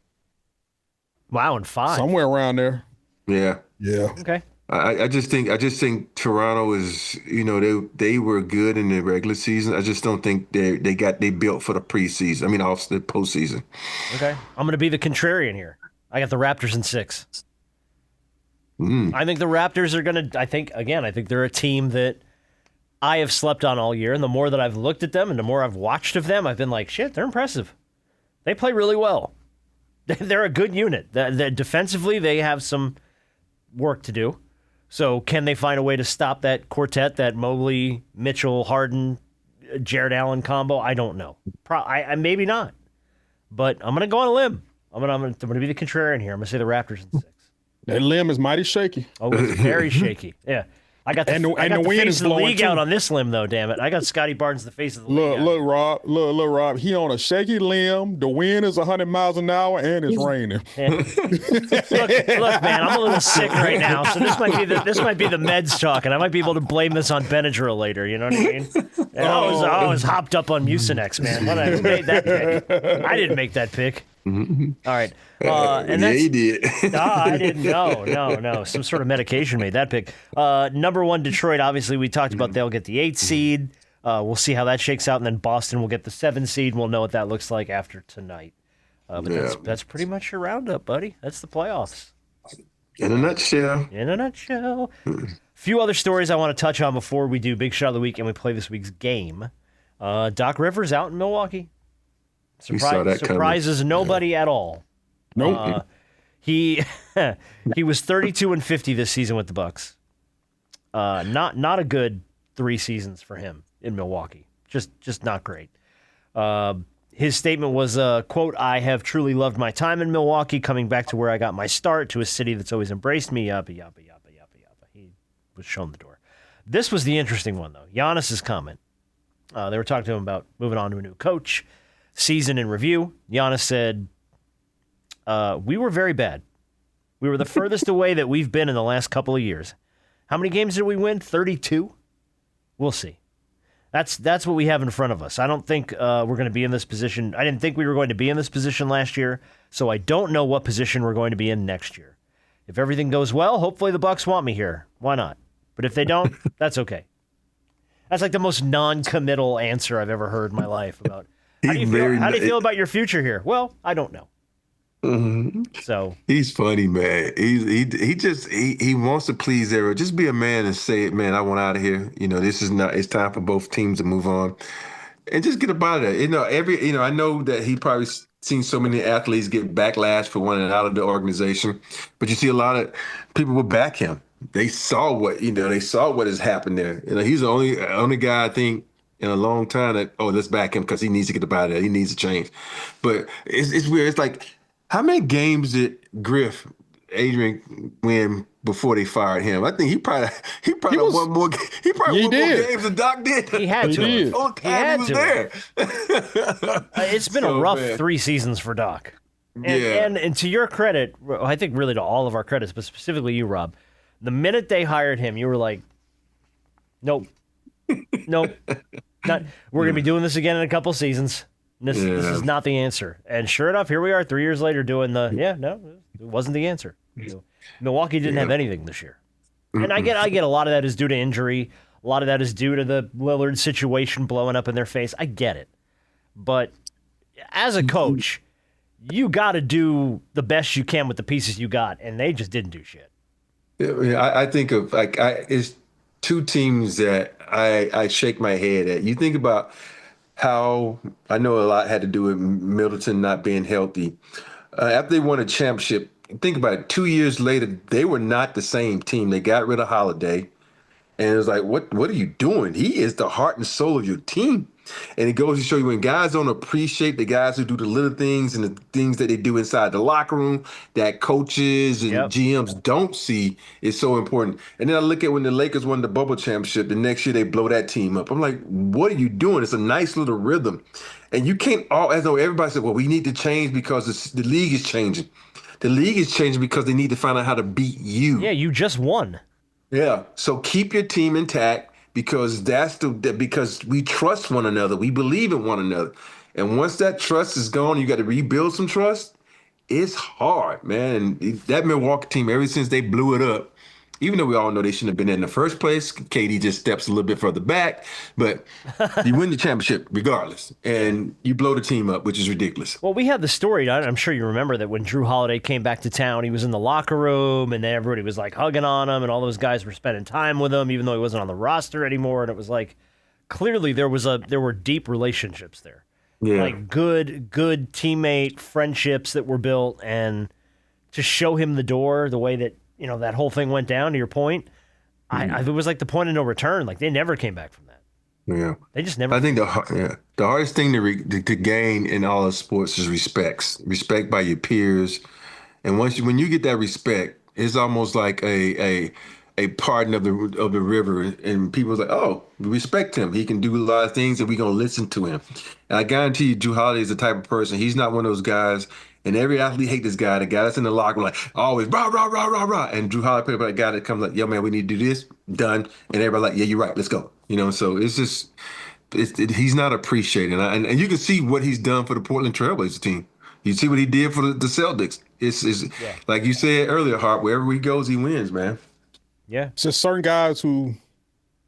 Wow, and 5. Somewhere around there. Yeah. Yeah. Okay. I just think Toronto is, they were good in the regular season. I just don't think they built for the preseason. I mean, off the postseason. Okay. I'm going to be the contrarian here. I got the Raptors in 6. I think the Raptors are going to, I think they're a team that I have slept on all year. And the more that I've looked at them and the more I've watched of them, I've been like, shit, they're impressive. They play really well. They're a good unit. Defensively, they have some work to do. So can they find a way to stop that quartet, that Mobley, Mitchell, Harden, Jared Allen combo? I don't know. I maybe not. But I'm going to go on a limb. I'm going to be the contrarian here. I'm going to say the Raptors in 6. That limb is mighty shaky. Oh, it's very shaky. Yeah. I got the face of the league out on this limb, though, damn it. I got Scotty Barnes the face of the league. Look, Rob, he on a shaky limb. The wind is 100 miles an hour, and it's raining. Yeah. Look, man, I'm a little sick right now, so this might be the meds talking. I might be able to blame this on Benadryl later, you know what I mean? I was hopped up on Mucinex, man. What I made that pick. I didn't make that pick. All right. And yeah, he did. I didn't know. No. Some sort of medication made that pick. Number 1, Detroit. Obviously, we talked about they'll get the 8 seed. We'll see how that shakes out. And then Boston will get the 7 seed. And we'll know what that looks like after tonight. But that's pretty much your roundup, buddy. That's the playoffs. In a nutshell. Few other stories I want to touch on before we do Big Shot of the Week and we play this week's game. Doc Rivers out in Milwaukee. Surprises nobody at all. Nope. He was 32-50 this season with the Bucks. Not a good 3 seasons for him in Milwaukee. Just not great. His statement was, quote, "I have truly loved my time in Milwaukee, coming back to where I got my start, to a city that's always embraced me, yabba, yabba, yabba, yabba, yabba." He was shown the door. This was the interesting one, though. Giannis's comment. They were talking to him about moving on to a new coach. Season in review, Giannis said, "We were very bad. We were the furthest away that we've been in the last couple of years. How many games did we win? 32? We'll see. That's what we have in front of us. I don't think we're going to be in this position. I didn't think we were going to be in this position last year, so I don't know what position we're going to be in next year. If everything goes well, hopefully the Bucks want me here. Why not? But if they don't, that's okay." That's like the most non-committal answer I've ever heard in my life about. How do you feel about your future here? Well, I don't know. Mm-hmm. So he's funny, man. He wants to please everyone. Just be a man and say it, man. I want out of here. This is not. It's time for both teams to move on, and just get about it. I know that he probably seen so many athletes get backlash for wanting out of the organization, but you see a lot of people will back him. They saw what has happened there. He's the only guy I think in a long time that, let's back him because he needs to get up out of there. He needs to change. But it's weird. It's like, how many games did Adrian win before they fired him? I think he probably won more. He probably won more games than Doc did. He had to. He was there. It's been a rough 3 seasons for Doc. And to your credit, I think really to all of our credits, but specifically you, Rob, the minute they hired him, you were like, nope. Not. We're going to be doing this again in a couple seasons. This is not the answer. And sure enough, here we are 3 years later doing it wasn't the answer. Milwaukee didn't have anything this year. And I get a lot of that is due to injury. A lot of that is due to the Lillard situation blowing up in their face. I get it. But as a coach, you got to do the best you can with the pieces you got, and they just didn't do shit. I think of it's 2 teams that I shake my head at. You think about how I know a lot had to do with Middleton not being healthy. After they won a championship, think about it, 2 years later, they were not the same team. They got rid of Holiday. And it was like, what are you doing? He is the heart and soul of your team. And it goes to show you when guys don't appreciate the guys who do the little things and the things that they do inside the locker room that coaches and GMs don't see is so important. And then I look at when the Lakers won the bubble championship, the next year they blow that team up. I'm like, what are you doing? It's a nice little rhythm. And you can't as though everybody said, well, we need to change because the league is changing. The league is changing because they need to find out how to beat you. Yeah, you just won. Yeah. So keep your team intact. Because because we trust one another, we believe in one another, and once that trust is gone, you got to rebuild some trust. it's hard, man. And that Milwaukee team, ever since they blew it up, even though we all know they shouldn't have been in the first place, KD just steps a little bit further back, but you win the championship regardless, and you blow the team up, which is ridiculous. Well, we had the story, I'm sure you remember, that when Jrue Holiday came back to town, he was in the locker room, and then everybody was like hugging on him, and all those guys were spending time with him, even though he wasn't on the roster anymore, and it was like, clearly there were deep relationships there. Yeah. Like good teammate friendships that were built, and to show him the door the way that, that whole thing went down, to your point, it was like the point of no return. Like, they never came back from that. Yeah. They just never. I think the hardest thing to gain in all of sports is respect by your peers. And when you get that respect, it's almost like a pardon of the river, and people's like, oh, we respect him. He can do a lot of things, and we're gonna listen to him. And I guarantee you, Jrue Holiday is the type of person. He's not one of those guys. And every athlete hate this guy. The guy that's in the locker room, like, always rah rah rah rah rah. And Jrue Holiday, the guy that comes like, yo man, we need to do this, done. And everybody like, yeah, you're right, let's go. So it's just, he's not appreciated. And you can see what he's done for the Portland Trailblazers team. You see what he did for the Celtics. It's like you said earlier, Hart. Wherever he goes, he wins, man. Yeah, it's just certain guys who,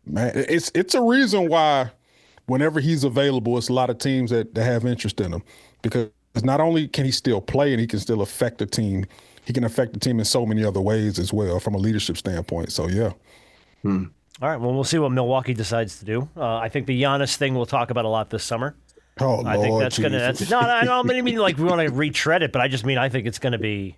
man, it's a reason why whenever he's available, it's a lot of teams that have interest in him, because not only can he still play and he can still affect the team, he can affect the team in so many other ways as well from a leadership standpoint. So, yeah. All right, well, we'll see what Milwaukee decides to do. I think the Giannis thing we'll talk about a lot this summer. Oh, I think that's going to – no, I don't mean like we want to retread it, but I just mean I think it's going to be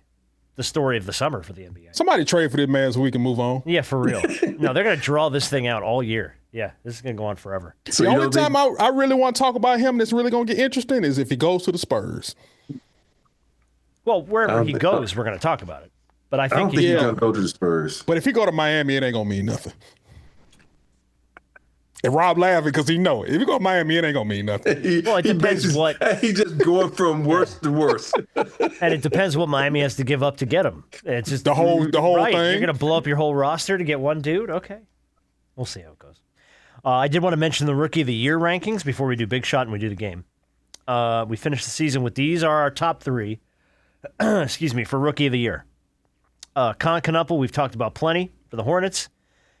the story of the summer for the NBA. Somebody trade for this man so we can move on. Yeah, for real. No, they're going to draw this thing out all year. Yeah, this is going to go on forever. So the only time I really want to talk about him that's really going to get interesting is if he goes to the Spurs. Well, wherever he goes, we're going to talk about it. But I think he's going to go to the Spurs. But if he go to Miami, it ain't going to mean nothing. And Rob laughing because he know it. If you go to Miami, it ain't going to mean nothing. Well, it depends what. He's just going from worse to worse. And it depends what Miami has to give up to get him. It's just the whole right. thing. You're going to blow up your whole roster to get one dude? Okay. We'll see how it goes. I did want to mention the Rookie of the Year rankings before we do Big Shot and we do the game. We finished the season with these are our top three. Excuse me, for Rookie of the Year. Knuppel, we've talked about plenty for the Hornets.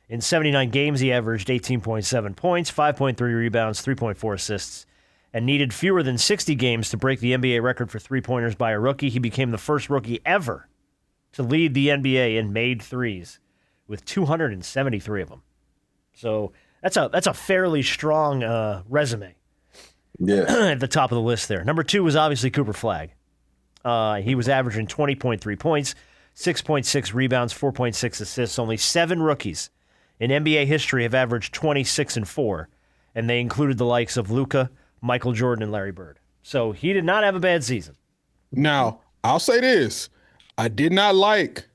In 79 games, he averaged 18.7 points, 5.3 rebounds, 3.4 assists, and needed fewer than 60 games to break the NBA record for three-pointers by a rookie. He became the first rookie ever to lead the NBA in made threes with 273 of them. So that's a fairly strong resume. Yeah. At the top of the list there. Number 2 was obviously Cooper Flagg. He was averaging 20.3 points, 6.6 rebounds, 4.6 assists. Only 7 rookies in NBA history have averaged 26 and 4, and they included the likes of Luka, Michael Jordan, and Larry Bird. So he did not have a bad season. Now, I'll say this. I did not like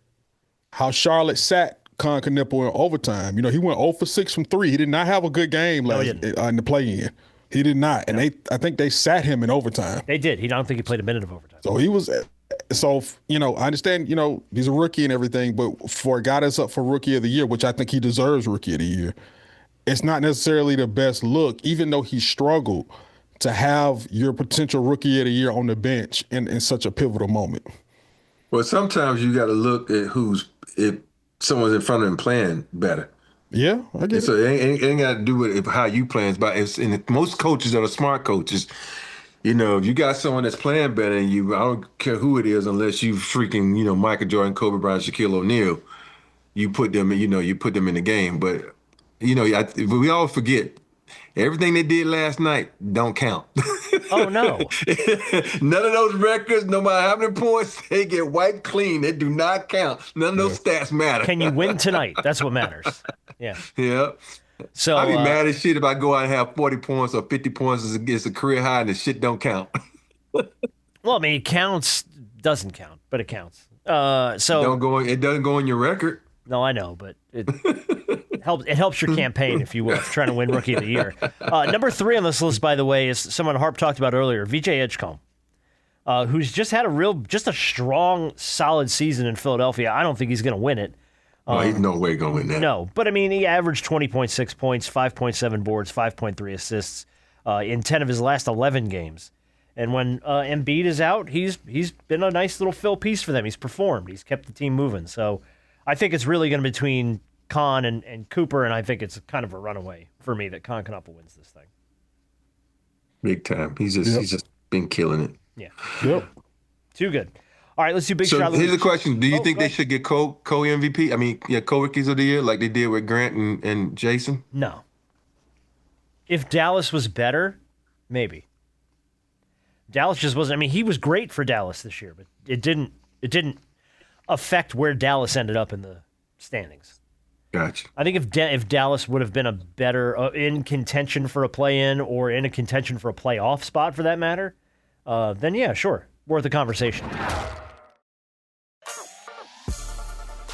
how Charlotte sat Knuppel in overtime. He went 0 for 6 from 3. He did not have a good game in the play-in. He did not. And I think they sat him in overtime. They did. I don't think he played a minute of overtime. So he was I understand, he's a rookie and everything, but for a guy that's up for Rookie of the Year, which I think he deserves Rookie of the Year, it's not necessarily the best look, even though he struggled, to have your potential Rookie of the Year on the bench in such a pivotal moment. Well, sometimes you got to look at if someone's in front of him playing better. Yeah, I get it. So it ain't got to do with how you playing, but most coaches that are smart coaches, if you got someone that's playing better than you, I don't care who it is, unless you freaking, Michael Jordan, Kobe Bryant, Shaquille O'Neal, you put them in the game. But, we all forget, everything they did last night don't count. Oh, no. None of those records, no matter how many points, they get wiped clean. They do not count. None of those stats matter. Can you win tonight? That's what matters. Yeah. Yeah. So I'd be mad as shit if I go out and have 40 points or 50 points against a career high and the shit don't count. Well, I mean, it counts, doesn't count, but it counts. It doesn't go in your record. No, I know, but it helps your campaign, if you will, if you're trying to win Rookie of the Year. Number 3 on this list, by the way, is someone Harp talked about earlier, VJ Edgecombe, who's just had a strong, solid season in Philadelphia. I don't think he's going to win it. He's no way going to win that. No, but I mean, he averaged 20.6 points, 5.7 boards, 5.3 assists in 10 of his last 11 games. And when Embiid is out, he's been a nice little fill piece for them. He's performed. He's kept the team moving. So I think it's really going to be between Kahn and Cooper, and I think it's kind of a runaway for me that Kahn Knuppel wins this thing. Big time. He's just been killing it. Yeah. Yep. Too good. All right, let's do big shot of the here's week. the question. Do you think they should get co-MVP? I mean, co-rookies of the year like they did with Grant and Jason? No. If Dallas was better, maybe. Dallas just wasn't. I mean, he was great for Dallas this year, but it didn't affect where Dallas ended up in the standings. Gotcha. I think if Dallas would have been a better in contention for a play-in or in a contention for a playoff spot for that matter, then yeah, sure, worth a conversation.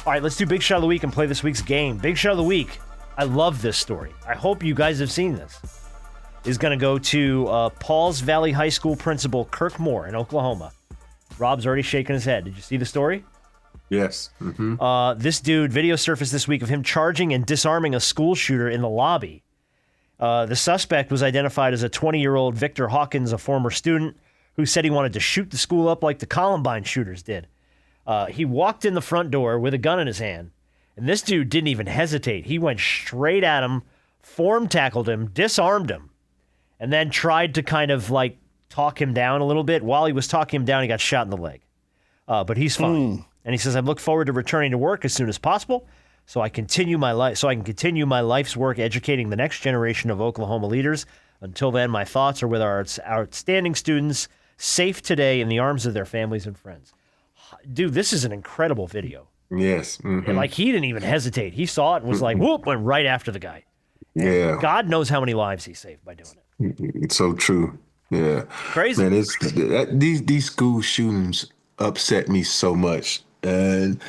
All right, let's do Big Shot of the Week and play this week's game. Big Shot of the Week. I love this story. I hope you guys have seen this. Is going to go to Pauls Valley High School principal Kirk Moore in Oklahoma. Rob's already shaking his head. Did you see the story? Yes. Mm-hmm. This dude, video surfaced this week of him charging and disarming a school shooter in the lobby. The suspect was identified as a 20-year-old Victor Hawkins, a former student, who said he wanted to shoot the school up like the Columbine shooters did. He walked in the front door with a gun in his hand, and this dude didn't even hesitate. He went straight at him, form tackled him, disarmed him, and then tried to kind of like talk him down a little bit. While he was talking him down, he got shot in the leg. But he's fine. And he says, I look forward to returning to work as soon as possible so I can continue my life's work educating the next generation of Oklahoma leaders. Until then, my thoughts are with our outstanding students, safe today in the arms of their families and friends. Dude, this is an incredible video. Yes. Mm-hmm. And like, he didn't even hesitate. He saw it and was like, whoop, went right after the guy. And yeah. God knows how many lives he saved by doing it. It's so true. Yeah. Crazy. Man, these school shootings upset me so much. And,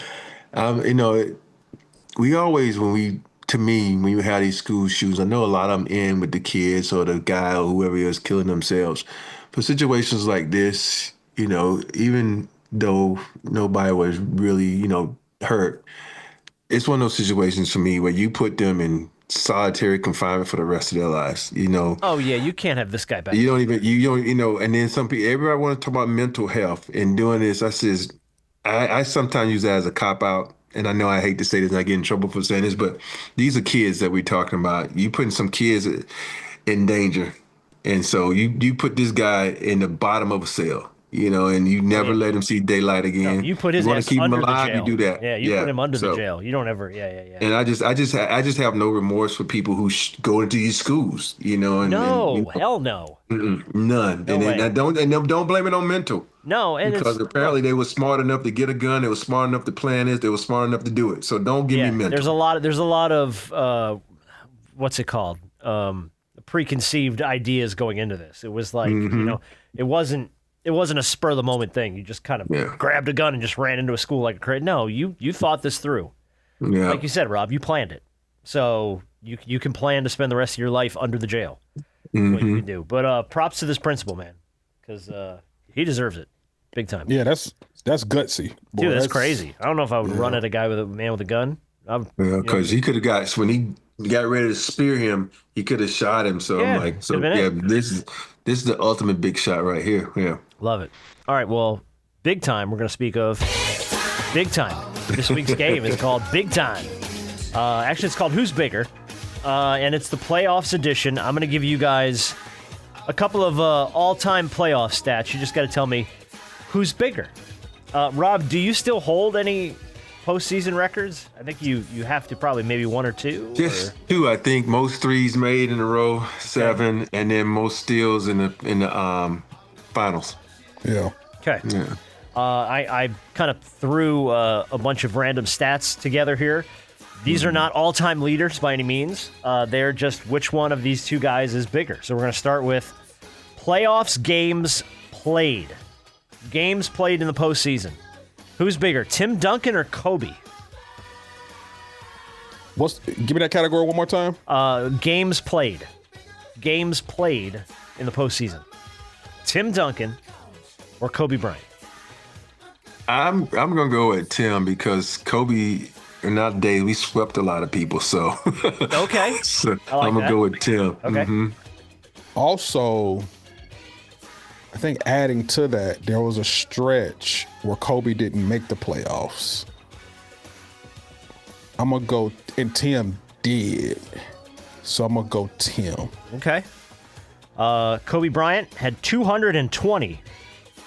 we always, when you have these school shootings, I know a lot of them end with the kids or the guy or whoever is killing themselves. For situations like this, even though nobody was really, hurt, it's one of those situations for me where you put them in solitary confinement for the rest of their lives, Oh yeah, you can't have this guy back. You don't, and then some people, everybody want to talk about mental health and doing this. I sometimes use that as a cop out, and I know I hate to say this and I get in trouble for saying this, but these are kids that we're talking about. You putting some kids in danger. And so you put this guy in the bottom of a cell, and you never let him see daylight again. No, you put his ass keep under him alive, the jail. you do that. Yeah, you put him under the jail. You don't ever, yeah. And I just have no remorse for people who go into these schools, hell no. None. No way. Don't blame it on mental. No, and because apparently they were smart enough to get a gun. They were smart enough to plan this. They were smart enough to do it. So don't give me mental. There's a lot of what's it called? Preconceived ideas going into this. It was like, it wasn't a spur of the moment thing. You just kind of grabbed a gun and just ran into a school like a crazy. No, you thought this through. Yeah. Like you said, Rob, you planned it. So you can plan to spend the rest of your life under the jail. That's what you can do. But props to this principal, man, because he deserves it. Big time. Yeah, that's gutsy. Boy, dude, that's crazy. I don't know if I would run at a guy with a man with a gun. Because he could have got, when he got ready to spear him, he could have shot him. So I'm like, this is the ultimate big shot right here. Yeah. Love it. All right, well, big time. We're going to speak of big time. This week's game is called Big Time. Actually, it's called Who's Bigger? And it's the playoffs edition. I'm going to give you guys a couple of all-time playoff stats. You just got to tell me who's bigger. Rob, do you still hold any postseason records? I think you have to probably maybe one or two. Just two, I think. Most threes made in a row, 7, and then most steals in the finals. Yeah. Okay. Yeah. I kind of threw a bunch of random stats together here. These are not all-time leaders by any means. They're just which one of these two guys is bigger. So we're going to start with playoffs games played. Games played in the postseason. Who's bigger, Tim Duncan or Kobe? Give me that category one more time. Games played. Games played in the postseason. Tim Duncan or Kobe Bryant? I'm gonna go with Tim because Kobe. In that day, we swept a lot of people, so okay. So I like I'm gonna that. go with Tim. Okay. Also, I think adding to that, there was a stretch where Kobe didn't make the playoffs. I'm going to go, and Tim did. So I'm going to go Tim. Okay. Kobe Bryant had 220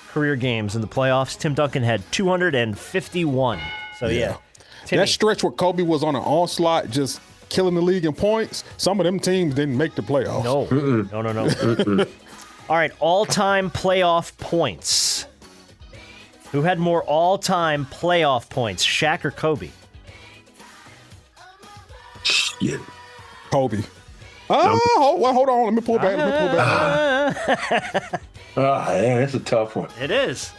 career games in the playoffs. Tim Duncan had 251. So, yeah. Timmy. That stretch where Kobe was on an onslaught, just killing the league in points, some of them teams didn't make the playoffs. No. All right, all-time playoff points. Who had more all-time playoff points, Shaq or Kobe? Shit. Kobe. Hold on. Let me pull back. Yeah, that's a tough one. It is.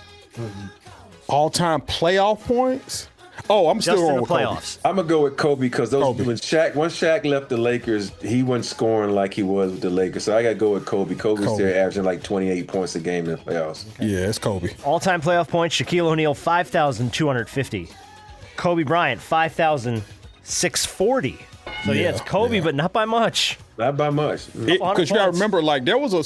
All-time playoff points? Oh, I'm still Just in going the with playoffs. I'm gonna go with Kobe because once Shaq left the Lakers, he wasn't scoring like he was with the Lakers. So I gotta go with Kobe. Kobe's still averaging like 28 points a game in the playoffs. Yeah, it's Kobe. All-time playoff points, Shaquille O'Neal, 5,250. Kobe Bryant, 5,640. So, yeah, it's Kobe, but not by much. Not by much. Because you got to remember, like, there was a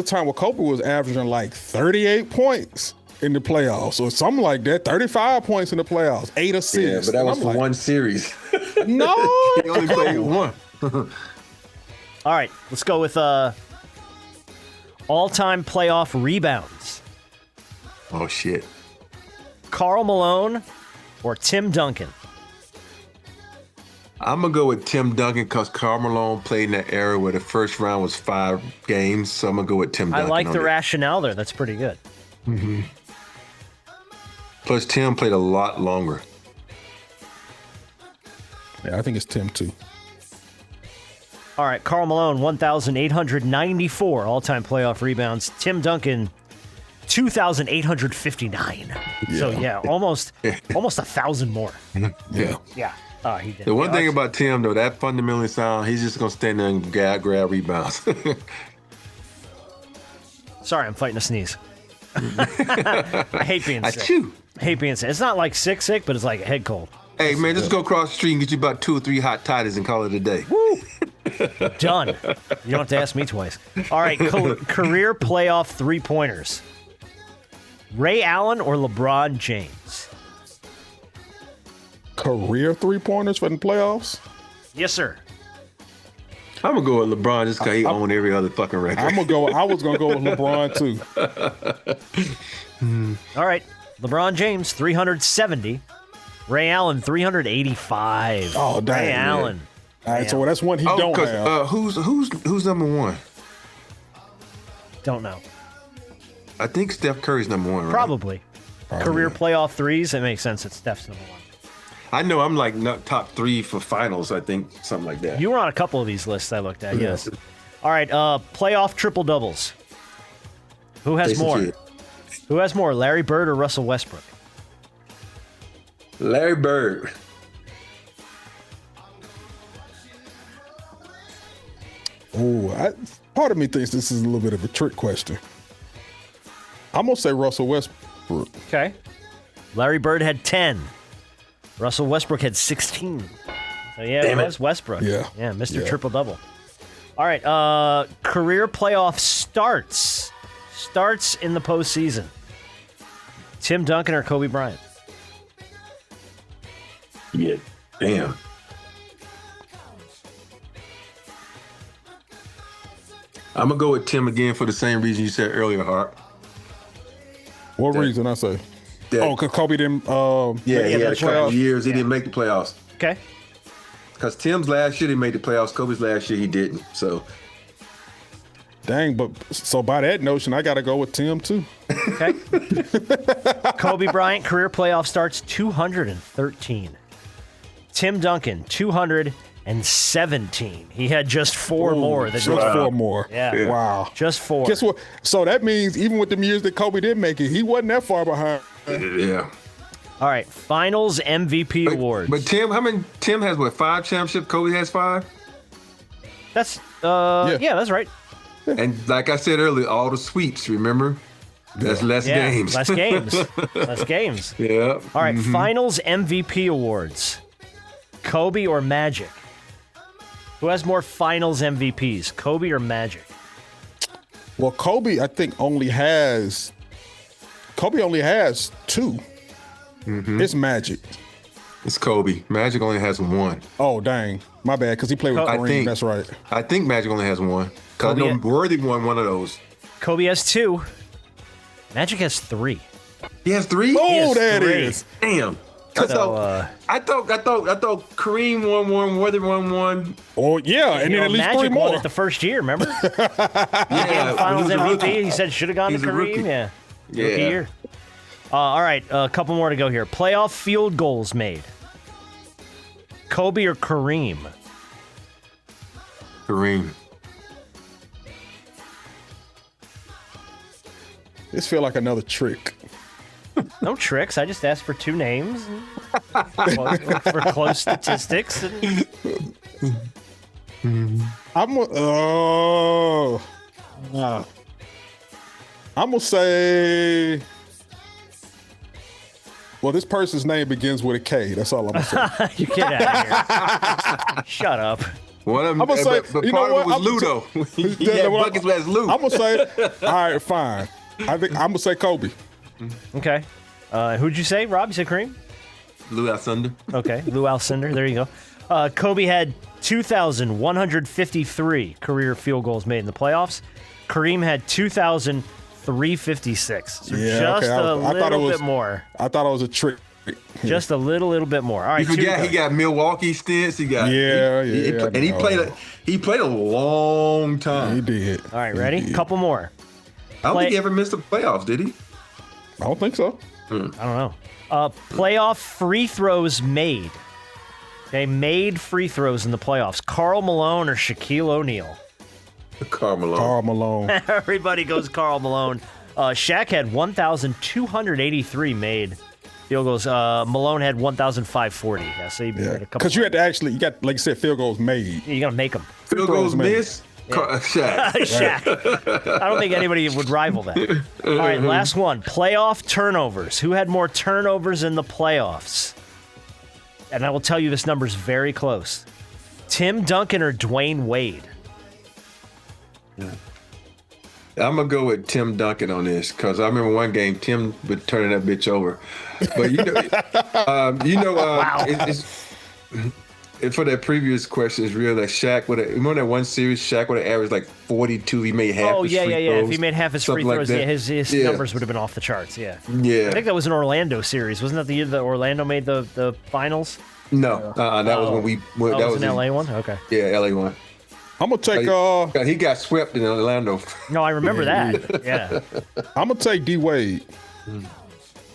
time where Kobe was averaging like 38 points in the playoffs or something like that, 35 points in the playoffs, 8 assists. Yeah, but that was for one series. No. He only played one. All right, let's go with all-time playoff rebounds. Oh, shit. Karl Malone or Tim Duncan? I'm going to go with Tim Duncan because Karl Malone played in that era where the first round was 5 games. So I'm going to go with Tim Duncan. I like the rationale there. That's pretty good. Mm-hmm. Plus, Tim played a lot longer. Yeah, I think it's Tim, too. All right, Karl Malone, 1,894 all-time playoff rebounds. Tim Duncan, 2,859. Yeah. So, yeah, almost 1,000 more. Yeah. Yeah. He did. The one thing about Tim, though, that fundamentally sound, he's just going to stand there and grab rebounds. Sorry, I'm fighting a sneeze. I hate being sick. Achoo. I hate being sick. It's not like sick, but it's like a head cold. Hey, man, just go across the street and get you about 2 or 3 hot toddies and call it a day. Woo! Done. You don't have to ask me twice. All right, career playoff three-pointers. Ray Allen or LeBron James? Career three-pointers for the playoffs? Yes, sir. I'm going to go with LeBron just because he owned every other fucking record. I was going to go with LeBron, too. All right, LeBron James, 370. Ray Allen, 385. Oh, dang. Ray Allen. All right, so that's one he don't have. Who's number one? Don't know. I think Steph Curry's number one, right? Probably. Career playoff threes, it makes sense that Steph's number one. I know I'm like not top 3 for finals, I think, something like that. You were on a couple of these lists I looked at, yes. All right, playoff triple-doubles. Who has Jason more? Kidd. Who has more, Larry Bird or Russell Westbrook? Larry Bird. Part of me thinks this is a little bit of a trick question. I'm going to say Russell Westbrook. Okay. Larry Bird had 10. Russell Westbrook had 16. So, yeah, it was Westbrook. Yeah. Yeah, Mr. Triple-Double. All right, career playoff starts. Starts in the postseason. Tim Duncan or Kobe Bryant? Yeah, damn. I'm going to go with Tim again for the same reason you said earlier, Harp. What reason I say? Because Kobe didn't. He had a couple of years he didn't make the playoffs. Okay. Because Tim's last year he made the playoffs. Kobe's last year he didn't. So. Dang, but so by that notion, I got to go with Tim too. Okay. Kobe Bryant career playoff starts 213. Tim Duncan 217. He had just 4 more than just 4 more. Yeah. Wow. Just 4. Guess what? So that means even with the years that Kobe didn't make it, he wasn't that far behind. Yeah. All right. Finals MVP awards. But Tim, Tim has 5 championships? Kobe has 5? That's yeah, that's right. And like I said earlier, all the sweeps, remember? That's less games. Less games. Less games. Yeah. All right. Finals MVP awards. Kobe or Magic? Who has more finals MVPs, Kobe or Magic? Well, Kobe, I think only has 2. Mm-hmm. It's Magic. It's Kobe. Magic only has 1. Oh, dang. My bad, because he played with Kareem. That's right. I think Magic only has 1. Because I know Worthy won one of those. Kobe has 2. Magic has 3. He has 3? Oh, there it is. Damn. I thought Kareem won 1, Worthy won 1. Oh, yeah, and then at least Magic 3 more. won it the first year, remember? Yeah. Finals he was a MVP. rookie. He said should have gone to He's a Kareem. rookie. Yeah. Yeah. Rookie year. All right, a couple more to go here. Playoff field goals made. Kobe or Kareem? Kareem. This feel like another trick. No tricks. I just asked for 2 names. Look for close statistics. I'm gonna say. Well, this person's name begins with a K. That's all I'm gonna say. You get out of here. Shut up. One of them, I'm gonna say, but you know part of what? it was Ludo. He had buckets as Lou. I'm gonna say, all right, fine. I think I'm gonna say Kobe. Okay. Who'd you say, Rob? You said Kareem? Lou Alcindor. Okay, Lou Alcindor. There you go. Kobe had 2,153 career field goals made in the playoffs. Kareem had 2,356. So just a little bit more. I thought it was a trick. Just a little bit more. All right. You forgot he got Milwaukee stints. He got he played a long time. He did. All right, ready? Couple more. I don't think he ever missed the playoffs, did he? I don't think so. I don't know. Playoff free throws made. They made free throws in the playoffs. Karl Malone or Shaquille O'Neal? Karl Malone. Karl Malone. Everybody goes Karl Malone. Shaq had 1,283 made field goals. Malone had 1,540. Yeah, so you made a couple. Because you had to actually, you got, like you said, field goals made. You got to make them. Field goals missed. Shaq. Shaq. I don't think anybody would rival that. All right, last one. Playoff turnovers. Who had more turnovers in the playoffs? And I will tell you this number's very close. Tim Duncan or Dwayne Wade? I'm going to go with Tim Duncan on this because I remember one game, Tim would turn that bitch over. But, Wow. And for that previous question, it's real that Shaq would have, remember that one series, Shaq would have averaged like 42. He made half his free throws. If he made half his free throws, like his numbers would have been off the charts, Yeah. I think that was an Orlando series. Wasn't that the year that Orlando made the finals? No, that was when we. That was an LA one? Okay. Yeah, LA one. I'm going to take. He got swept in Orlando. No, I remember that. Yeah. I'm going to take D Wade.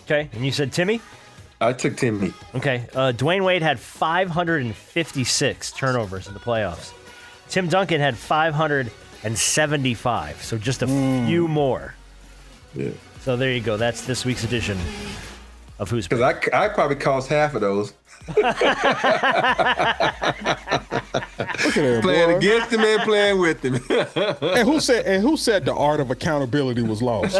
Okay, and you said Timmy? I took Timmy. Okay, Dwayne Wade had 556 turnovers in the playoffs. Tim Duncan had 575, so just a few more. Yeah. So there you go. That's this week's edition of Who's Because I probably caused half of those. Look at that, Playing boy. against him and playing with him. And who said the art of accountability was lost?